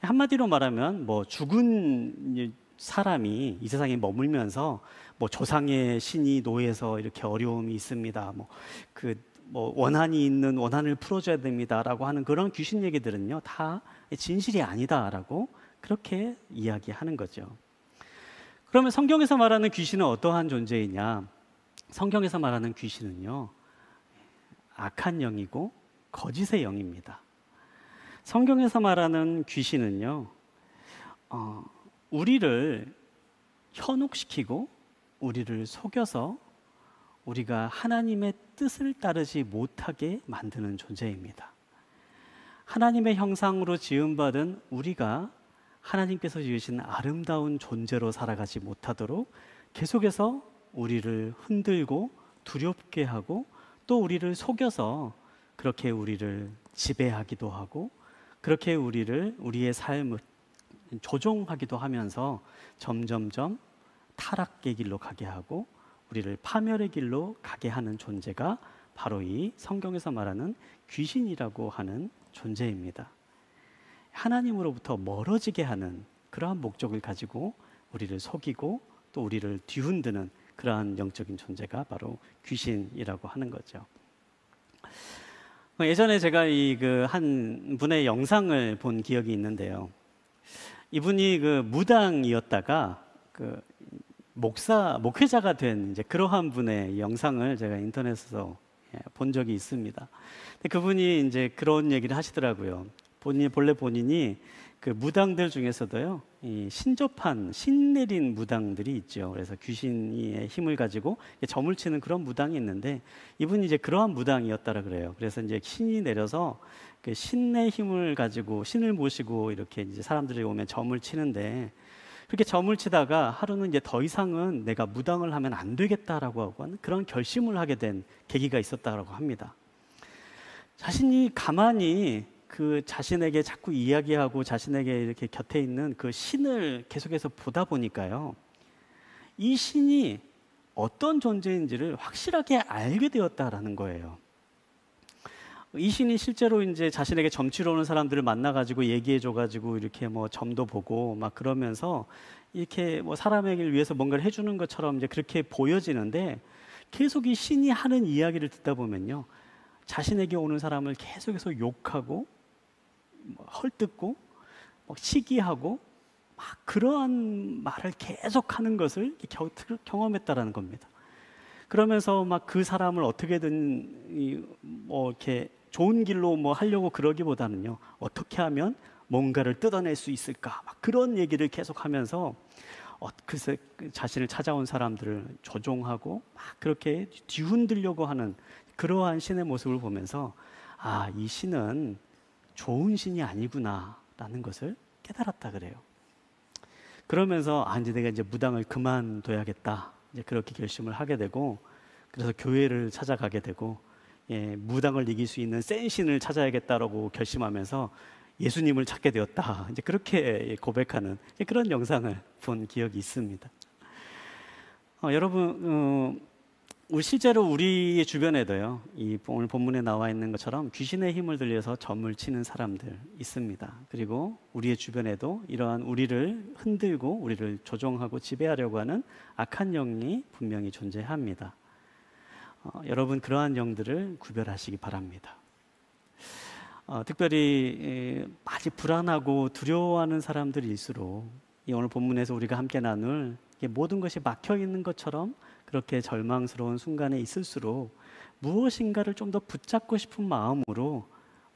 한마디로 말하면 뭐 죽은 사람이 이 세상에 머물면서 뭐 조상의 신이 노예해서 이렇게 어려움이 있습니다. 뭐 원한이 있는 원한을 풀어줘야 됩니다라고 하는 그런 귀신 얘기들은요 다 진실이 아니다라고 그렇게 이야기하는 거죠. 그러면 성경에서 말하는 귀신은 어떠한 존재이냐? 성경에서 말하는 귀신은요, 악한 영이고 거짓의 영입니다. 성경에서 말하는 귀신은요, 우리를 현혹시키고 우리를 속여서 우리가 하나님의 뜻을 따르지 못하게 만드는 존재입니다. 하나님의 형상으로 지음받은 우리가 하나님께서 지으신 아름다운 존재로 살아가지 못하도록 계속해서 우리를 흔들고 두렵게 하고 또 우리를 속여서 그렇게 우리를 지배하기도 하고 그렇게 우리의 삶을 조종하기도 하면서 점점점 타락의 길로 가게 하고 우리를 파멸의 길로 가게 하는 존재가 바로 이 성경에서 말하는 귀신이라고 하는 존재입니다. 하나님으로부터 멀어지게 하는 그러한 목적을 가지고 우리를 속이고 또 우리를 뒤흔드는 그러한 영적인 존재가 바로 귀신이라고 하는 거죠. 예전에 제가 한 분의 영상을 본 기억이 있는데요. 이분이 무당이었다가 목회자가 된 이제 그러한 분의 영상을 제가 인터넷에서 본 적이 있습니다. 근데 그분이 이제 그런 얘기를 하시더라고요. 본래 본인이 그 무당들 중에서도요, 이 신 내린 무당들이 있죠. 그래서 귀신의 힘을 가지고 점을 치는 그런 무당이 있는데 이분이 이제 그러한 무당이었다라 그래요. 그래서 이제 신이 내려서 그 신의 힘을 가지고 신을 모시고 이렇게 이제 사람들이 오면 점을 치는데 그렇게 점을 치다가 하루는 이제 더 이상은 내가 무당을 하면 안 되겠다라고 하고 그런 결심을 하게 된 계기가 있었다라고 합니다. 자신이 가만히 그 자신에게 자꾸 이야기하고 자신에게 이렇게 곁에 있는 그 신을 계속해서 보다 보니까요, 이 신이 어떤 존재인지를 확실하게 알게 되었다라는 거예요. 이 신이 실제로 이제 자신에게 점치러 오는 사람들을 만나가지고 얘기해줘가지고 이렇게 뭐 점도 보고 막 그러면서 이렇게 뭐 사람에게 위해서 뭔가를 해주는 것처럼 이제 그렇게 보여지는데 계속 이 신이 하는 이야기를 듣다 보면요, 자신에게 오는 사람을 계속해서 욕하고 헐뜯고 시기하고 막 그러한 말을 계속하는 것을 경험했다라는 겁니다. 그러면서 막 그 사람을 어떻게든 이렇게 좋은 길로 하려고 그러기보다는요, 어떻게 하면 뭔가를 뜯어낼 수 있을까, 막 그런 얘기를 계속하면서 글쎄 자신을 찾아온 사람들을 조종하고 막 그렇게 뒤흔들려고 하는 그러한 신의 모습을 보면서 이 신은 좋은 신이 아니구나라는 것을 깨달았다 그래요. 그러면서 이제 내가 이제 무당을 그만둬야겠다, 이제 그렇게 결심을 하게 되고, 그래서 교회를 찾아가게 되고, 무당을 이길 수 있는 센 신을 찾아야겠다라고 결심하면서 예수님을 찾게 되었다, 이제 그렇게 고백하는 그런 영상을 본 기억이 있습니다. 여러분, 실제로 우리 주변에도요, 오늘 본문에 나와 있는 것처럼 귀신의 힘을 들여서 점을 치는 사람들 있습니다. 그리고 우리의 주변에도 이러한 우리를 흔들고 우리를 조종하고 지배하려고 하는 악한 영이 분명히 존재합니다. 여러분, 그러한 영들을 구별하시기 바랍니다. 특별히 많이 불안하고 두려워하는 사람들일수록 오늘 본문에서 우리가 함께 나눌 모든 것이 막혀 있는 것처럼 그렇게 절망스러운 순간에 있을수록 무엇인가를 좀 더 붙잡고 싶은 마음으로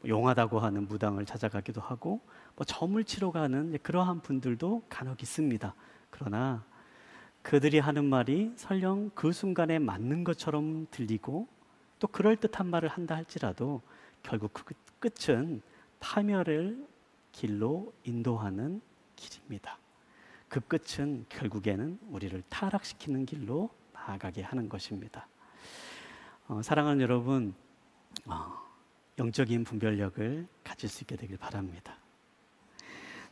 용하다고 하는 무당을 찾아가기도 하고 점을 치러 가는 그러한 분들도 간혹 있습니다. 그러나 그들이 하는 말이 설령 그 순간에 맞는 것처럼 들리고 또 그럴듯한 말을 한다 할지라도 결국 그 끝은 파멸의 길로 인도하는 길입니다. 그 끝은 결국에는 우리를 타락시키는 길로 나아가게 하는 것입니다. 사랑하는 여러분, 영적인 분별력을 가질 수 있게 되길 바랍니다.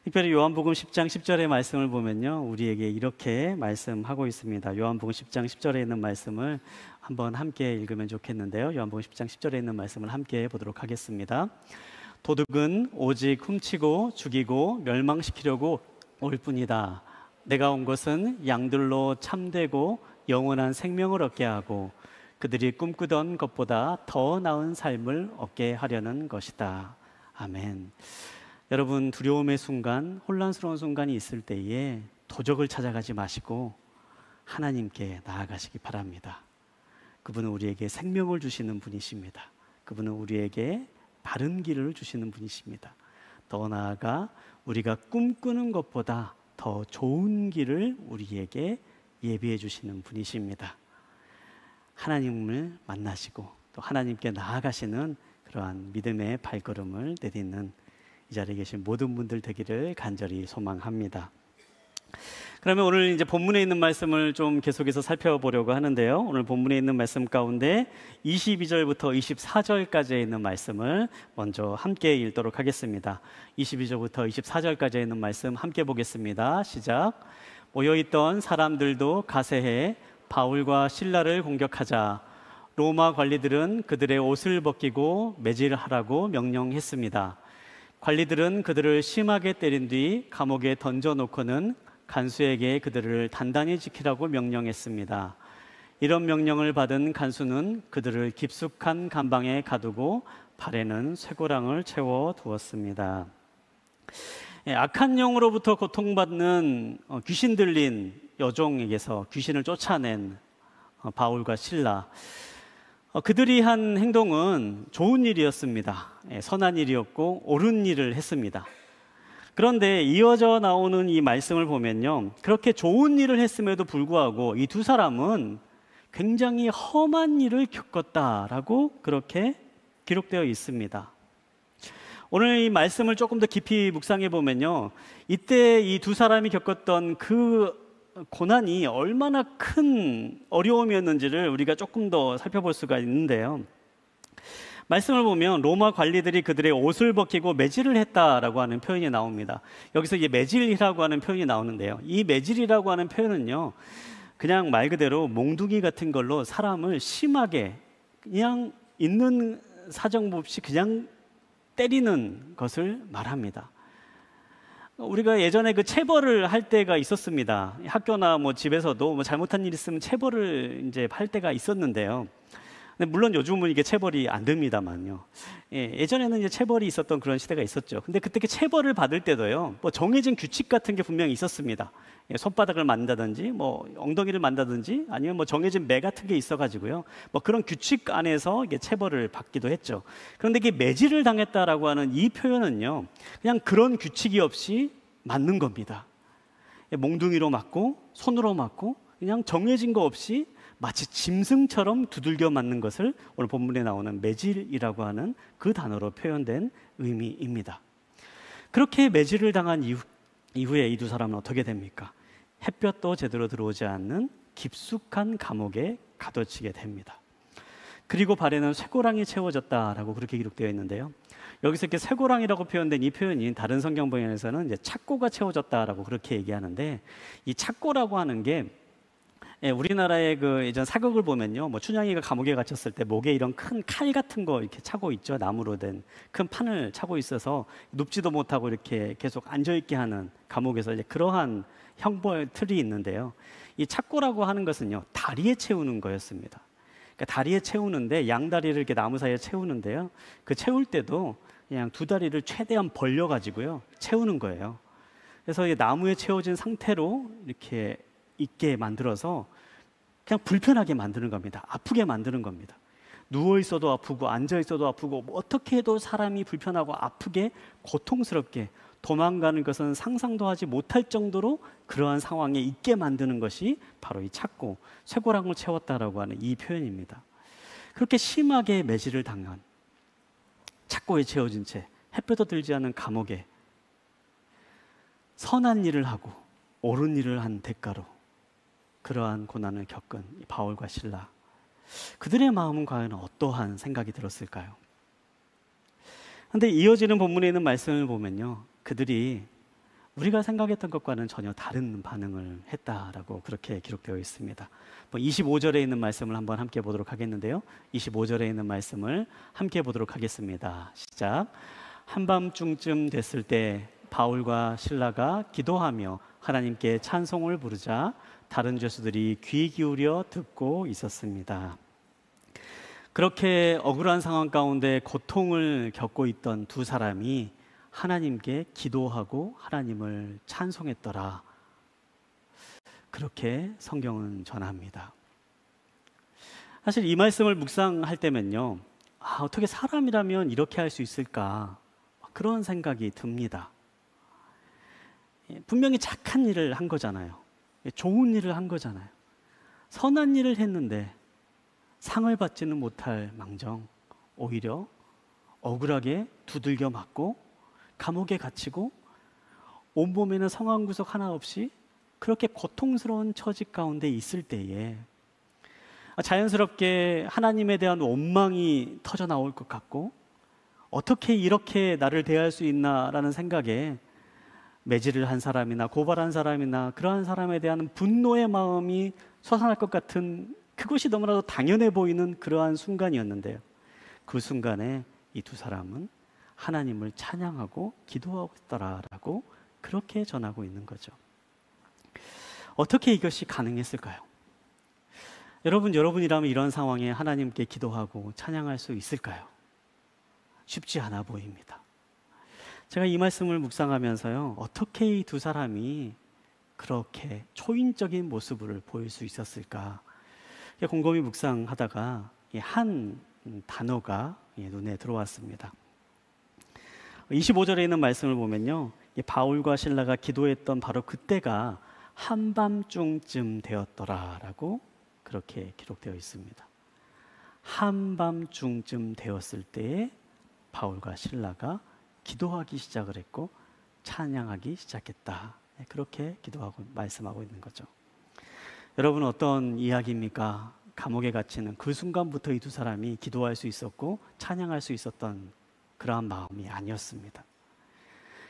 특별히 요한복음 10장 10절의 말씀을 보면요, 우리에게 이렇게 말씀하고 있습니다. 요한복음 10장 10절에 있는 말씀을 한번 함께 읽으면 좋겠는데요. 요한복음 10장 10절에 있는 말씀을 함께 보도록 하겠습니다. 도둑은 오직 훔치고 죽이고 멸망시키려고 올 뿐이다. 내가 온 것은 양들로 참되고 영원한 생명을 얻게 하고 그들이 꿈꾸던 것보다 더 나은 삶을 얻게 하려는 것이다. 아멘. 여러분, 두려움의 순간, 혼란스러운 순간이 있을 때에 도적을 찾아가지 마시고 하나님께 나아가시기 바랍니다. 그분은 우리에게 생명을 주시는 분이십니다. 그분은 우리에게 바른 길을 주시는 분이십니다. 더 나아가 우리가 꿈꾸는 것보다 더 좋은 길을 우리에게 예비해 주시는 분이십니다. 하나님을 만나시고 또 하나님께 나아가시는 그러한 믿음의 발걸음을 내딛는 이 자리에 계신 모든 분들 되기를 간절히 소망합니다. 그러면 오늘 이제 본문에 있는 말씀을 좀 계속해서 살펴보려고 하는데요. 오늘 본문에 있는 말씀 가운데 22절부터 24절까지에 있는 말씀을 먼저 함께 읽도록 하겠습니다. 22절부터 24절까지에 있는 말씀 함께 보겠습니다. 시작. 모여있던 사람들도 가세해 바울과 실라를 공격하자 로마 관리들은 그들의 옷을 벗기고 매질하라고 명령했습니다. 관리들은 그들을 심하게 때린 뒤 감옥에 던져놓고는 간수에게 그들을 단단히 지키라고 명령했습니다. 이런 명령을 받은 간수는 그들을 깊숙한 감방에 가두고 발에는 쇠고랑을 채워 두었습니다. 악한 영으로부터 고통받는 귀신 들린 여종에게서 귀신을 쫓아낸 바울과 실라, 그들이 한 행동은 좋은 일이었습니다. 선한 일이었고 옳은 일을 했습니다. 그런데 이어져 나오는 이 말씀을 보면요, 그렇게 좋은 일을 했음에도 불구하고 이 두 사람은 굉장히 험한 일을 겪었다라고 그렇게 기록되어 있습니다. 오늘 이 말씀을 조금 더 깊이 묵상해 보면요, 이때 이 두 사람이 겪었던 그 고난이 얼마나 큰 어려움이었는지를 우리가 조금 더 살펴볼 수가 있는데요. 말씀을 보면 로마 관리들이 그들의 옷을 벗기고 매질을 했다라고 하는 표현이 나옵니다. 여기서 이제 매질이라고 하는 표현이 나오는데요. 이 매질이라고 하는 표현은요, 그냥 말 그대로 몽둥이 같은 걸로 사람을 심하게 그냥 있는 사정 없이 그냥 때리는 것을 말합니다. 우리가 예전에 그 체벌을 할 때가 있었습니다. 학교나 뭐 집에서도 뭐 잘못한 일 있으면 체벌을 이제 할 때가 있었는데요. 근데 물론 요즘은 이게 체벌이 안 됩니다만요. 예전에는 이제 체벌이 있었던 그런 시대가 있었죠. 근데 그때 체벌을 받을 때도요, 뭐 정해진 규칙 같은 게 분명히 있었습니다. 손바닥을 만다든지, 뭐 엉덩이를 만다든지, 아니면 뭐 정해진 매 같은 게 있어가지고요, 뭐 그런 규칙 안에서 이게 체벌을 받기도 했죠. 그런데 이게 매질을 당했다라고 하는 이 표현은요, 그냥 그런 규칙이 없이 맞는 겁니다. 몽둥이로 맞고, 손으로 맞고, 그냥 정해진 거 없이 마치 짐승처럼 두들겨 맞는 것을 오늘 본문에 나오는 매질이라고 하는 그 단어로 표현된 의미입니다. 그렇게 매질을 당한 이후에 이 두 사람은 어떻게 됩니까? 햇볕도 제대로 들어오지 않는 깊숙한 감옥에 가둬지게 됩니다. 그리고 발에는 쇠고랑이 채워졌다라고 그렇게 기록되어 있는데요. 여기서 이렇게 쇠고랑이라고 표현된 이 표현이 다른 성경 번역에서는 이제 착고가 채워졌다라고 그렇게 얘기하는데, 이 착고라고 하는 게 우리나라의 그 예전 사극을 보면요, 뭐 춘향이가 감옥에 갇혔을 때 목에 이런 큰 칼 같은 거 이렇게 차고 있죠. 나무로 된 큰 판을 차고 있어서 눕지도 못하고 이렇게 계속 앉아 있게 하는 감옥에서 이제 그러한 형벌 틀이 있는데요. 이 착고라고 하는 것은요, 다리에 채우는 거였습니다. 그러니까 다리에 채우는데, 양다리를 이렇게 나무 사이에 채우는데요, 그 채울 때도 그냥 두 다리를 최대한 벌려 가지고요 채우는 거예요. 그래서 이 나무에 채워진 상태로 이렇게 있게 만들어서 그냥 불편하게 만드는 겁니다. 아프게 만드는 겁니다. 누워 있어도 아프고 앉아 있어도 아프고, 뭐 어떻게 해도 사람이 불편하고 아프게 고통스럽게, 도망가는 것은 상상도 하지 못할 정도로 그러한 상황에 있게 만드는 것이 바로 이 착고, 쇠고랑을 채웠다라고 하는 이 표현입니다. 그렇게 심하게 매질을 당한, 착고에 채워진 채 햇볕도 들지 않은 감옥에 선한 일을 하고 옳은 일을 한 대가로 그러한 고난을 겪은 바울과 실라, 그들의 마음은 과연 어떠한 생각이 들었을까요? 그런데 이어지는 본문에 있는 말씀을 보면요, 그들이 우리가 생각했던 것과는 전혀 다른 반응을 했다라고 그렇게 기록되어 있습니다. 25절에 있는 말씀을 한번 함께 보도록 하겠는데요. 25절에 있는 말씀을 함께 보도록 하겠습니다. 시작. 한밤중쯤 됐을 때 바울과 실라가 기도하며 하나님께 찬송을 부르자 다른 죄수들이 귀 기울여 듣고 있었습니다. 그렇게 억울한 상황 가운데 고통을 겪고 있던 두 사람이 하나님께 기도하고 하나님을 찬송했더라. 그렇게 성경은 전합니다. 사실 이 말씀을 묵상할 때면요, 어떻게 사람이라면 이렇게 할 수 있을까, 그런 생각이 듭니다. 분명히 착한 일을 한 거잖아요. 좋은 일을 한 거잖아요. 선한 일을 했는데 상을 받지는 못할 망정, 오히려 억울하게 두들겨 맞고 감옥에 갇히고 온몸에는 성한 구석 하나 없이 그렇게 고통스러운 처지 가운데 있을 때에 자연스럽게 하나님에 대한 원망이 터져 나올 것 같고, 어떻게 이렇게 나를 대할 수 있나라는 생각에 매질을 한 사람이나 고발한 사람이나 그러한 사람에 대한 분노의 마음이 솟아날 것 같은, 그것이 너무나도 당연해 보이는 그러한 순간이었는데요, 그 순간에 이 두 사람은 하나님을 찬양하고 기도하고 있더라라고 그렇게 전하고 있는 거죠. 어떻게 이것이 가능했을까요? 여러분이라면 이런 상황에 하나님께 기도하고 찬양할 수 있을까요? 쉽지 않아 보입니다. 제가 이 말씀을 묵상하면서요, 어떻게 이 두 사람이 그렇게 초인적인 모습을 보일 수 있었을까 곰곰이 묵상하다가 한 단어가 눈에 들어왔습니다. 25절에 있는 말씀을 보면요, 바울과 실라가 기도했던 바로 그때가 한밤중쯤 되었더라라고 그렇게 기록되어 있습니다. 한밤중쯤 되었을 때에 바울과 실라가 기도하기 시작을 했고 찬양하기 시작했다. 그렇게 기도하고 말씀하고 있는 거죠. 여러분, 어떤 이야기입니까? 감옥에 갇히는 그 순간부터 이 두 사람이 기도할 수 있었고 찬양할 수 있었던 그러한 마음이 아니었습니다.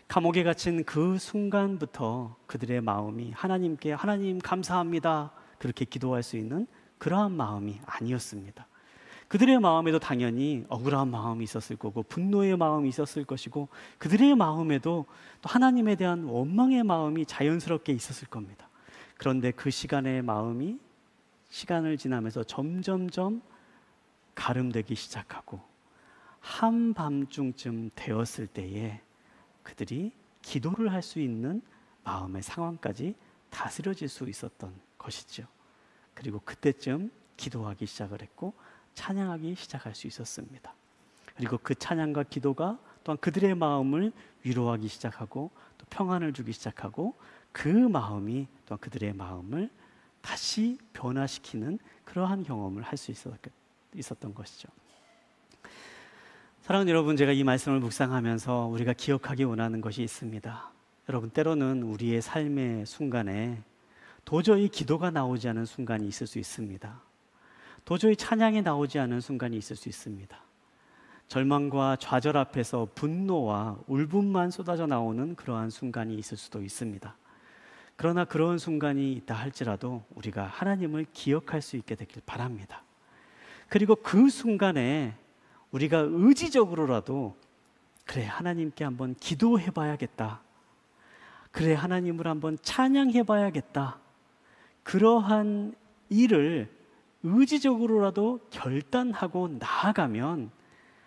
감옥에 갇힌 그 순간부터 그들의 마음이 하나님께 하나님 감사합니다 그렇게 기도할 수 있는 그러한 마음이 아니었습니다. 그들의 마음에도 당연히 억울한 마음이 있었을 거고 분노의 마음이 있었을 것이고 그들의 마음에도 또 하나님에 대한 원망의 마음이 자연스럽게 있었을 겁니다. 그런데 그 시간의 마음이 시간을 지나면서 점점점 가름되기 시작하고 한밤중쯤 되었을 때에 그들이 기도를 할 수 있는 마음의 상황까지 다스려질 수 있었던 것이죠. 그리고 그때쯤 기도하기 시작을 했고 찬양하기 시작할 수 있었습니다. 그리고 그 찬양과 기도가 또한 그들의 마음을 위로하기 시작하고 또 평안을 주기 시작하고 그 마음이 또한 그들의 마음을 다시 변화시키는 그러한 경험을 할 수 있었던 것이죠. 사랑하는 여러분, 제가 이 말씀을 묵상하면서 우리가 기억하기 원하는 것이 있습니다. 여러분, 때로는 우리의 삶의 순간에 도저히 기도가 나오지 않은 순간이 있을 수 있습니다. 도저히 찬양이 나오지 않은 순간이 있을 수 있습니다. 절망과 좌절 앞에서 분노와 울분만 쏟아져 나오는 그러한 순간이 있을 수도 있습니다. 그러나 그런 순간이 있다 할지라도 우리가 하나님을 기억할 수 있게 되길 바랍니다. 그리고 그 순간에 우리가 의지적으로라도 그래, 하나님께 한번 기도해 봐야겠다, 그래, 하나님을 한번 찬양해 봐야겠다, 그러한 일을 의지적으로라도 결단하고 나아가면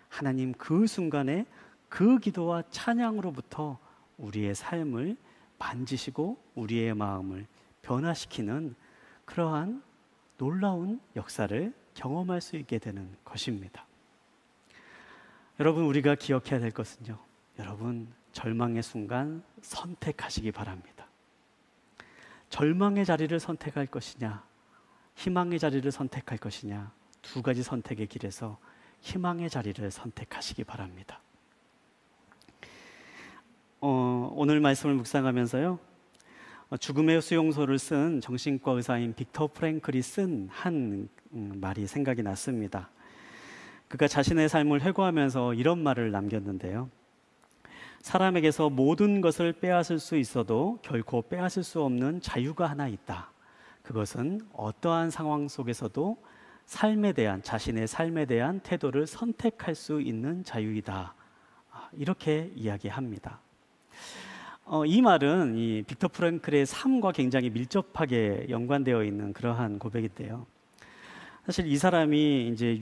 하나님 그 순간에 그 기도와 찬양으로부터 우리의 삶을 만지시고 우리의 마음을 변화시키는 그러한 놀라운 역사를 경험할 수 있게 되는 것입니다. 여러분, 우리가 기억해야 될 것은요, 여러분, 절망의 순간 선택하시기 바랍니다. 절망의 자리를 선택할 것이냐, 희망의 자리를 선택할 것이냐, 두 가지 선택의 길에서 희망의 자리를 선택하시기 바랍니다. 오늘 말씀을 묵상하면서요, 죽음의 수용소를 쓴 정신과 의사인 빅터 프랭클이 쓴 한 말이 생각이 났습니다. 그가 자신의 삶을 회고하면서 이런 말을 남겼는데요, 사람에게서 모든 것을 빼앗을 수 있어도 결코 빼앗을 수 없는 자유가 하나 있다. 그것은 어떠한 상황 속에서도 자신의 삶에 대한 태도를 선택할 수 있는 자유이다. 이렇게 이야기합니다. 이 말은 이 빅터 프랭클의 삶과 굉장히 밀접하게 연관되어 있는 그러한 고백인데요. 사실 이 사람이 이제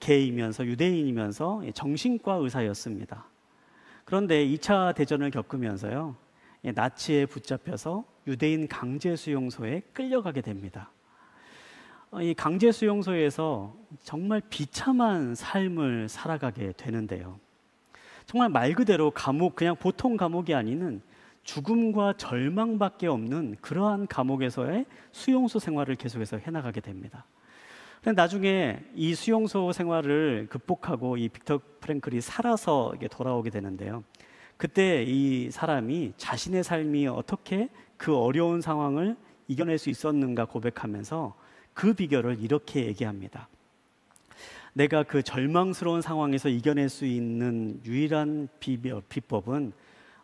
유대인이면서 정신과 의사였습니다. 그런데 2차 대전을 겪으면서요, 나치에 붙잡혀서 유대인 강제 수용소에 끌려가게 됩니다. 이 강제 수용소에서 정말 비참한 삶을 살아가게 되는데요. 정말 말 그대로 감옥, 그냥 보통 감옥이 아니는 죽음과 절망밖에 없는 그러한 감옥에서의 수용소 생활을 계속해서 해나가게 됩니다. 그런데 나중에 이 수용소 생활을 극복하고 이 빅터 프랭클이 살아서 돌아오게 되는데요. 그때 이 사람이 자신의 삶이 어떻게 그 어려운 상황을 이겨낼 수 있었는가 고백하면서 그 비결을 이렇게 얘기합니다. 내가 그 절망스러운 상황에서 이겨낼 수 있는 유일한 비법은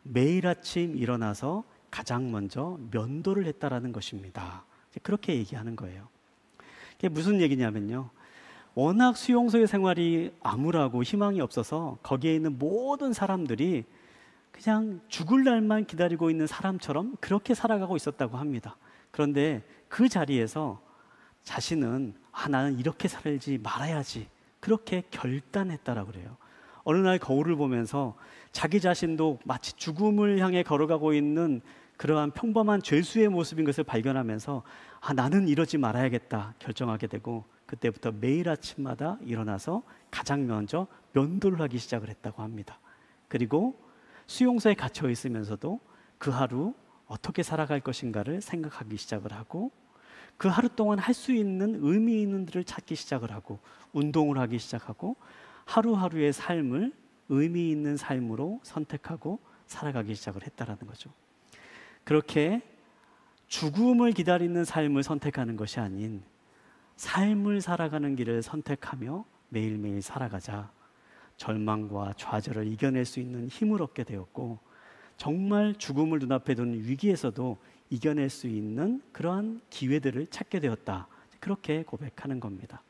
매일 아침 일어나서 가장 먼저 면도를 했다라는 것입니다. 그렇게 얘기하는 거예요. 그게 무슨 얘기냐면요. 워낙 수용소의 생활이 암울하고 희망이 없어서 거기에 있는 모든 사람들이 그냥 죽을 날만 기다리고 있는 사람처럼 그렇게 살아가고 있었다고 합니다. 그런데 그 자리에서 자신은 나는 이렇게 살지 말아야지 그렇게 결단했다라고 그래요. 어느 날 거울을 보면서 자기 자신도 마치 죽음을 향해 걸어가고 있는 그러한 평범한 죄수의 모습인 것을 발견하면서 나는 이러지 말아야겠다 결정하게 되고 그때부터 매일 아침마다 일어나서 가장 먼저 면도를 하기 시작을 했다고 합니다. 그리고 수용소에 갇혀 있으면서도 그 하루 어떻게 살아갈 것인가를 생각하기 시작을 하고 그 하루 동안 할 수 있는 의미 있는 일을 찾기 시작을 하고 운동을 하기 시작하고 하루하루의 삶을 의미 있는 삶으로 선택하고 살아가기 시작을 했다라는 거죠. 그렇게 죽음을 기다리는 삶을 선택하는 것이 아닌 삶을 살아가는 길을 선택하며 매일매일 살아가자 절망과 좌절을 이겨낼 수 있는 힘을 얻게 되었고 정말 죽음을 눈앞에 둔 위기에서도 이겨낼 수 있는 그러한 기회들을 찾게 되었다. 그렇게 고백하는 겁니다.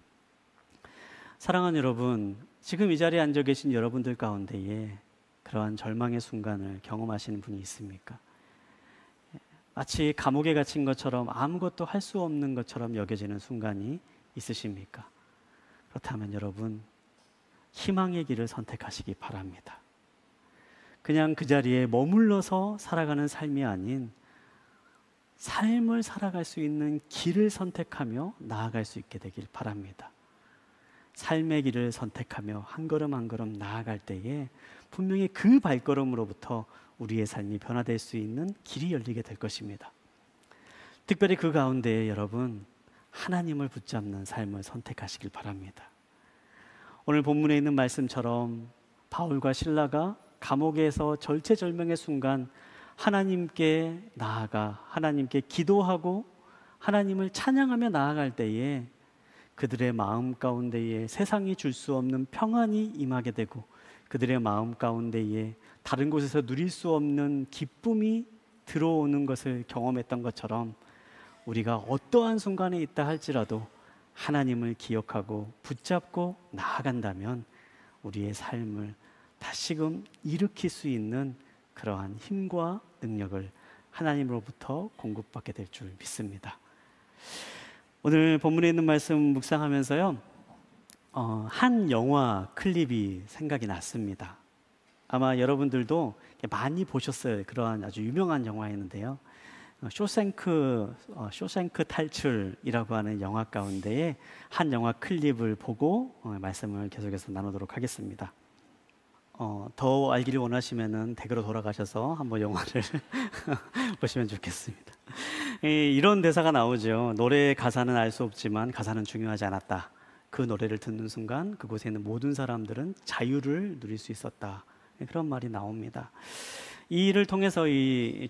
사랑하는 여러분, 지금 이 자리에 앉아 계신 여러분들 가운데에 그러한 절망의 순간을 경험하시는 분이 있습니까? 마치 감옥에 갇힌 것처럼 아무것도 할 수 없는 것처럼 여겨지는 순간이 있으십니까? 그렇다면 여러분, 희망의 길을 선택하시기 바랍니다. 그냥 그 자리에 머물러서 살아가는 삶이 아닌 삶을 살아갈 수 있는 길을 선택하며 나아갈 수 있게 되길 바랍니다. 삶의 길을 선택하며 한 걸음 한 걸음 나아갈 때에 분명히 그 발걸음으로부터 우리의 삶이 변화될 수 있는 길이 열리게 될 것입니다. 특별히 그 가운데에 여러분, 하나님을 붙잡는 삶을 선택하시길 바랍니다. 오늘 본문에 있는 말씀처럼 바울과 실라가 감옥에서 절체절명의 순간 하나님께 나아가 하나님께 기도하고 하나님을 찬양하며 나아갈 때에 그들의 마음 가운데에 세상이 줄 수 없는 평안이 임하게 되고 그들의 마음 가운데에 다른 곳에서 누릴 수 없는 기쁨이 들어오는 것을 경험했던 것처럼 우리가 어떠한 순간에 있다 할지라도 하나님을 기억하고 붙잡고 나아간다면 우리의 삶을 다시금 일으킬 수 있는 그러한 힘과 능력을 하나님으로부터 공급받게 될 줄 믿습니다. 오늘 본문에 있는 말씀 묵상하면서요, 한 영화 클립이 생각이 났습니다. 아마 여러분들도 많이 보셨어요. 그러한 아주 유명한 영화였는데요. 쇼생크 탈출이라고 하는 영화 가운데에 한 영화 클립을 보고 말씀을 계속해서 나누도록 하겠습니다. 더 알기를 원하시면은 댁으로 돌아가셔서 한번 영화를 보시면 좋겠습니다. 이런 대사가 나오죠. 노래의 가사는 알 수 없지만 가사는 중요하지 않았다. 그 노래를 듣는 순간 그곳에 있는 모든 사람들은 자유를 누릴 수 있었다. 그런 말이 나옵니다. 이 일을 통해서 이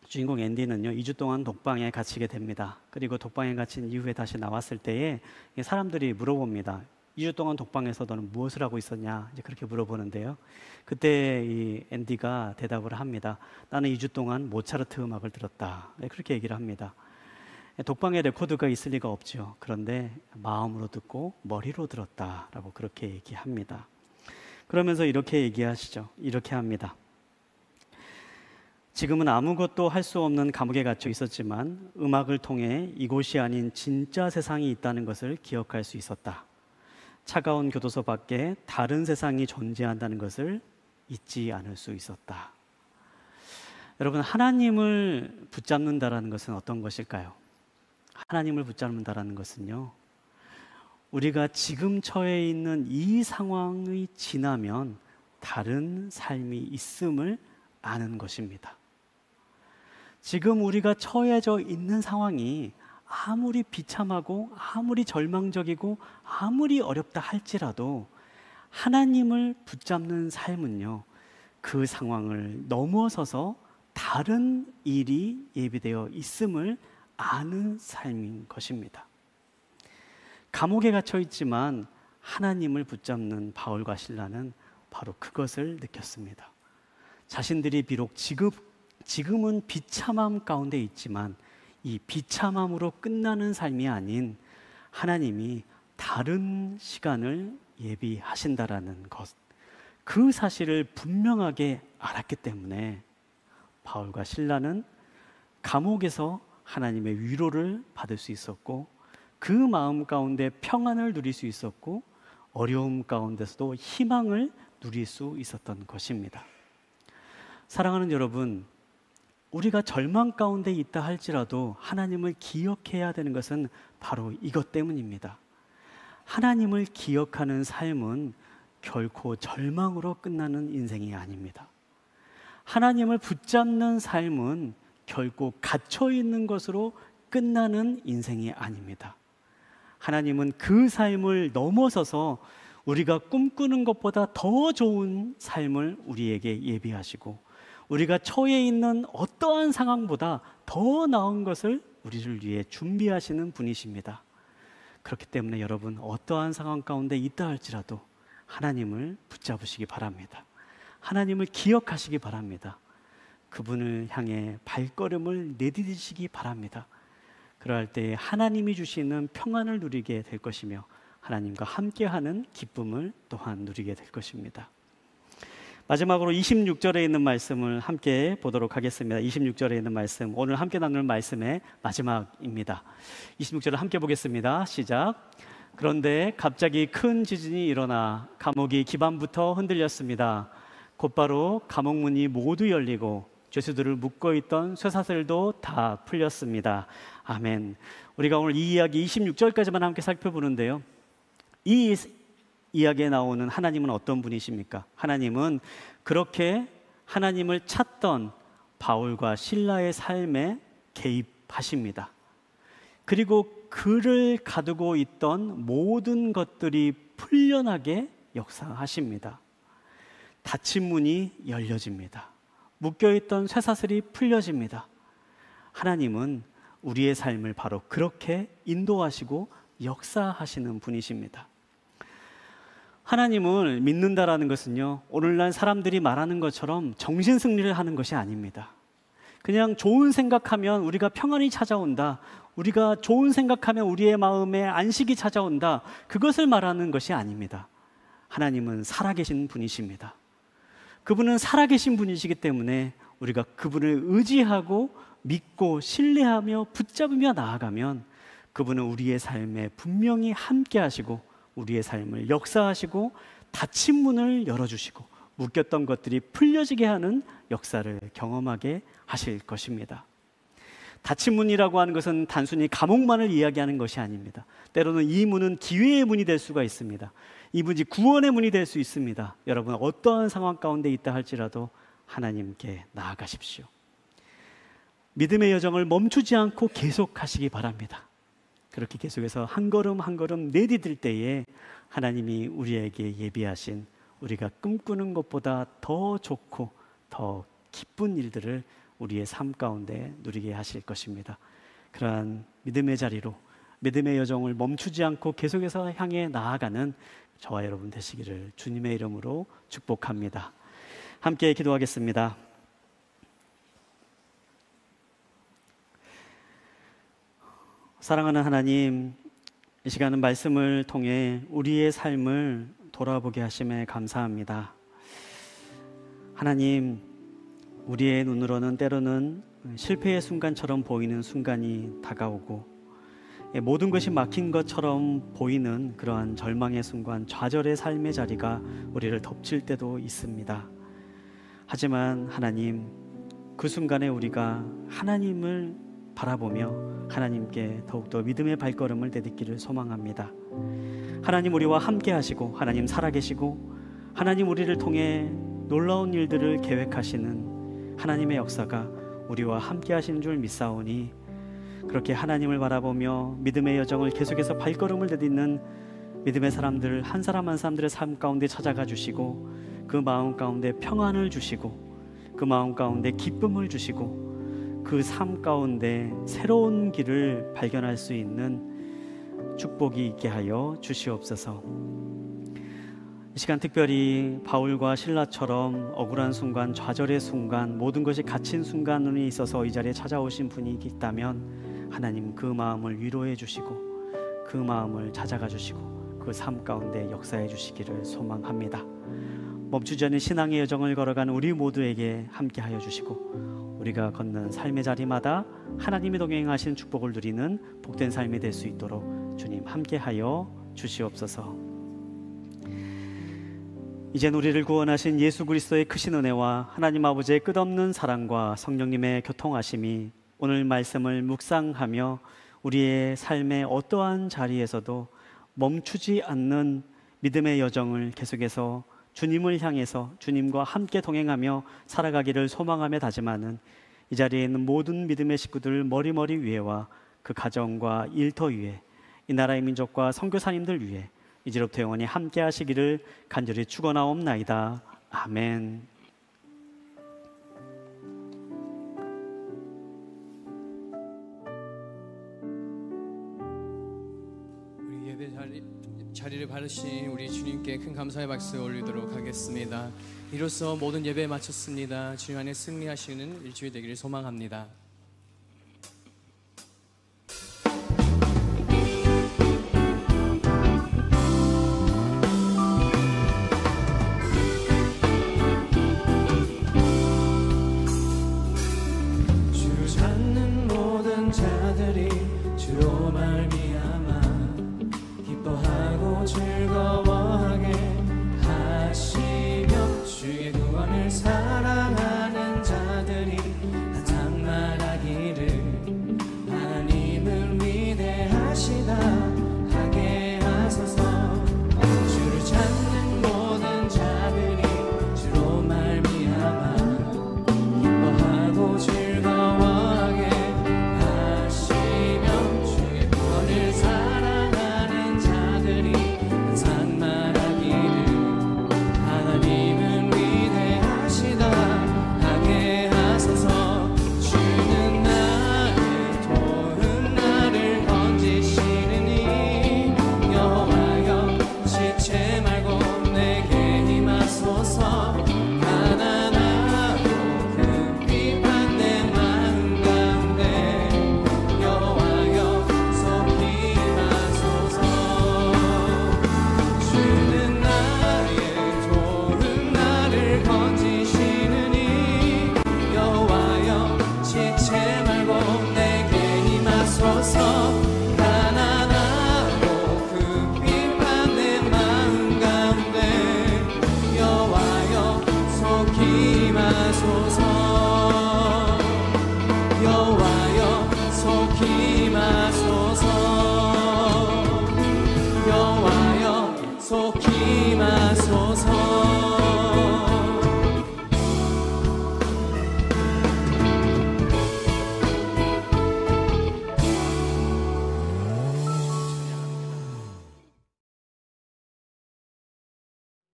주인공 앤디는요, 2주 동안 독방에 갇히게 됩니다. 그리고 독방에 갇힌 이후에 다시 나왔을 때에 사람들이 물어봅니다. 2주 동안 독방에서 너는 무엇을 하고 있었냐? 이제 그렇게 물어보는데요. 그때 이 앤디가 대답을 합니다. 나는 2주 동안 모차르트 음악을 들었다. 네, 그렇게 얘기를 합니다. 독방에 레코드가 있을 리가 없죠. 그런데 마음으로 듣고 머리로 들었다라고 그렇게 얘기합니다. 그러면서 이렇게 얘기하시죠. 이렇게 합니다. 지금은 아무것도 할 수 없는 감옥에 갇혀 있었지만 음악을 통해 이곳이 아닌 진짜 세상이 있다는 것을 기억할 수 있었다. 차가운 교도소 밖에 다른 세상이 존재한다는 것을 잊지 않을 수 있었다. 여러분, 하나님을 붙잡는다라는 것은 어떤 것일까요? 하나님을 붙잡는다라는 것은요, 우리가 지금 처해 있는 이 상황이 지나면 다른 삶이 있음을 아는 것입니다. 지금 우리가 처해져 있는 상황이 아무리 비참하고 아무리 절망적이고 아무리 어렵다 할지라도 하나님을 붙잡는 삶은요, 그 상황을 넘어서서 다른 일이 예비되어 있음을 아는 삶인 것입니다. 감옥에 갇혀 있지만 하나님을 붙잡는 바울과 실라는 바로 그것을 느꼈습니다. 자신들이 비록 지금은 비참함 가운데 있지만 이 비참함으로 끝나는 삶이 아닌 하나님이 다른 시간을 예비하신다라는 것, 그 사실을 분명하게 알았기 때문에 바울과 실라는 감옥에서 하나님의 위로를 받을 수 있었고, 그 마음 가운데 평안을 누릴 수 있었고, 어려움 가운데서도 희망을 누릴 수 있었던 것입니다. 사랑하는 여러분, 우리가 절망 가운데 있다 할지라도 하나님을 기억해야 되는 것은 바로 이것 때문입니다. 하나님을 기억하는 삶은 결코 절망으로 끝나는 인생이 아닙니다. 하나님을 붙잡는 삶은 결코 갇혀 있는 것으로 끝나는 인생이 아닙니다. 하나님은 그 삶을 넘어서서 우리가 꿈꾸는 것보다 더 좋은 삶을 우리에게 예비하시고, 우리가 처해 있는 어떠한 상황보다 더 나은 것을 우리를 위해 준비하시는 분이십니다. 그렇기 때문에 여러분, 어떠한 상황 가운데 있다 할지라도 하나님을 붙잡으시기 바랍니다. 하나님을 기억하시기 바랍니다. 그분을 향해 발걸음을 내디디시기 바랍니다. 그럴 때 하나님이 주시는 평안을 누리게 될 것이며 하나님과 함께하는 기쁨을 또한 누리게 될 것입니다. 마지막으로 26절에 있는 말씀을 함께 보도록 하겠습니다. 26절에 있는 말씀, 오늘 함께 나눌 말씀의 마지막입니다. 26절을 함께 보겠습니다. 시작. 그런데 갑자기 큰 지진이 일어나 감옥이 기반부터 흔들렸습니다. 곧바로 감옥 문이 모두 열리고 죄수들을 묶어 있던 쇠사슬도 다 풀렸습니다. 아멘. 우리가 오늘 이 이야기 26절까지만 함께 살펴보는데요, 이 이야기에 나오는 하나님은 어떤 분이십니까? 하나님은 그렇게 하나님을 찾던 바울과 실라의 삶에 개입하십니다. 그리고 그를 가두고 있던 모든 것들이 풀려나게 역사하십니다. 닫힌 문이 열려집니다. 묶여있던 쇠사슬이 풀려집니다. 하나님은 우리의 삶을 바로 그렇게 인도하시고 역사하시는 분이십니다. 하나님을 믿는다라는 것은요, 오늘날 사람들이 말하는 것처럼 정신승리를 하는 것이 아닙니다. 그냥 좋은 생각하면 우리가 평안이 찾아온다, 우리가 좋은 생각하면 우리의 마음에 안식이 찾아온다, 그것을 말하는 것이 아닙니다. 하나님은 살아계신 분이십니다. 그분은 살아계신 분이시기 때문에 우리가 그분을 의지하고 믿고 신뢰하며 붙잡으며 나아가면 그분은 우리의 삶에 분명히 함께 하시고 우리의 삶을 역사하시고 닫힌 문을 열어주시고 묶였던 것들이 풀려지게 하는 역사를 경험하게 하실 것입니다. 닫힌 문이라고 하는 것은 단순히 감옥만을 이야기하는 것이 아닙니다. 때로는 이 문은 기회의 문이 될 수가 있습니다. 이 문이 구원의 문이 될 수 있습니다. 여러분, 어떠한 상황 가운데 있다 할지라도 하나님께 나아가십시오. 믿음의 여정을 멈추지 않고 계속하시기 바랍니다. 그렇게 계속해서 한 걸음 한 걸음 내디딜 때에 하나님이 우리에게 예비하신 우리가 꿈꾸는 것보다 더 좋고 더 기쁜 일들을 우리의 삶 가운데 누리게 하실 것입니다. 그러한 믿음의 자리로 믿음의 여정을 멈추지 않고 계속해서 향해 나아가는 저와 여러분 되시기를 주님의 이름으로 축복합니다. 함께 기도하겠습니다. 사랑하는 하나님, 이 시간은 말씀을 통해 우리의 삶을 돌아보게 하심에 감사합니다. 하나님, 우리의 눈으로는 때로는 실패의 순간처럼 보이는 순간이 다가오고 모든 것이 막힌 것처럼 보이는 그러한 절망의 순간, 좌절의 삶의 자리가 우리를 덮칠 때도 있습니다. 하지만 하나님, 그 순간에 우리가 하나님을 바라보며 하나님께 더욱더 믿음의 발걸음을 내딛기를 소망합니다. 하나님 우리와 함께 하시고 하나님 살아계시고 하나님 우리를 통해 놀라운 일들을 계획하시는 하나님의 역사가 우리와 함께 하시는 줄 믿사오니 그렇게 하나님을 바라보며 믿음의 여정을 계속해서 발걸음을 내딛는 믿음의 사람들 한 사람 한 사람들의 삶 가운데 찾아가 주시고 그 마음 가운데 평안을 주시고 그 마음 가운데 기쁨을 주시고 그 삶 가운데 새로운 길을 발견할 수 있는 축복이 있게 하여 주시옵소서. 이 시간 특별히 바울과 실라처럼 억울한 순간, 좌절의 순간, 모든 것이 갇힌 순간에 있어서 이 자리에 찾아오신 분이 있다면 하나님 그 마음을 위로해 주시고 그 마음을 찾아가 주시고 그 삶 가운데 역사해 주시기를 소망합니다. 멈추지 않는 신앙의 여정을 걸어간 우리 모두에게 함께하여 주시고 우리가 걷는 삶의 자리마다 하나님이 동행하시는 축복을 누리는 복된 삶이 될 수 있도록 주님 함께하여 주시옵소서. 이젠 우리를 구원하신 예수 그리스도의 크신 은혜와 하나님 아버지의 끝없는 사랑과 성령님의 교통하심이 오늘 말씀을 묵상하며 우리의 삶의 어떠한 자리에서도 멈추지 않는 믿음의 여정을 계속해서 주님을 향해서 주님과 함께 동행하며 살아가기를 소망하며 다짐하는 이 자리에 있는 모든 믿음의 식구들 머리머리 위에와 그 가정과 일터 위에 이 나라의 민족과 선교사님들 위에 이제로부터 영원히 함께 하시기를 간절히 축원하옵나이다. 아멘. 우리 예배 자리를 바르신 우리 주님께 큰 감사의 박수 올리도록 하겠습니다. 이로써 모든 예배 마쳤습니다. 주님 안에 승리하시는 일주일 되기를 소망합니다. 주를 찾는 모든 자들이 주로 말미암아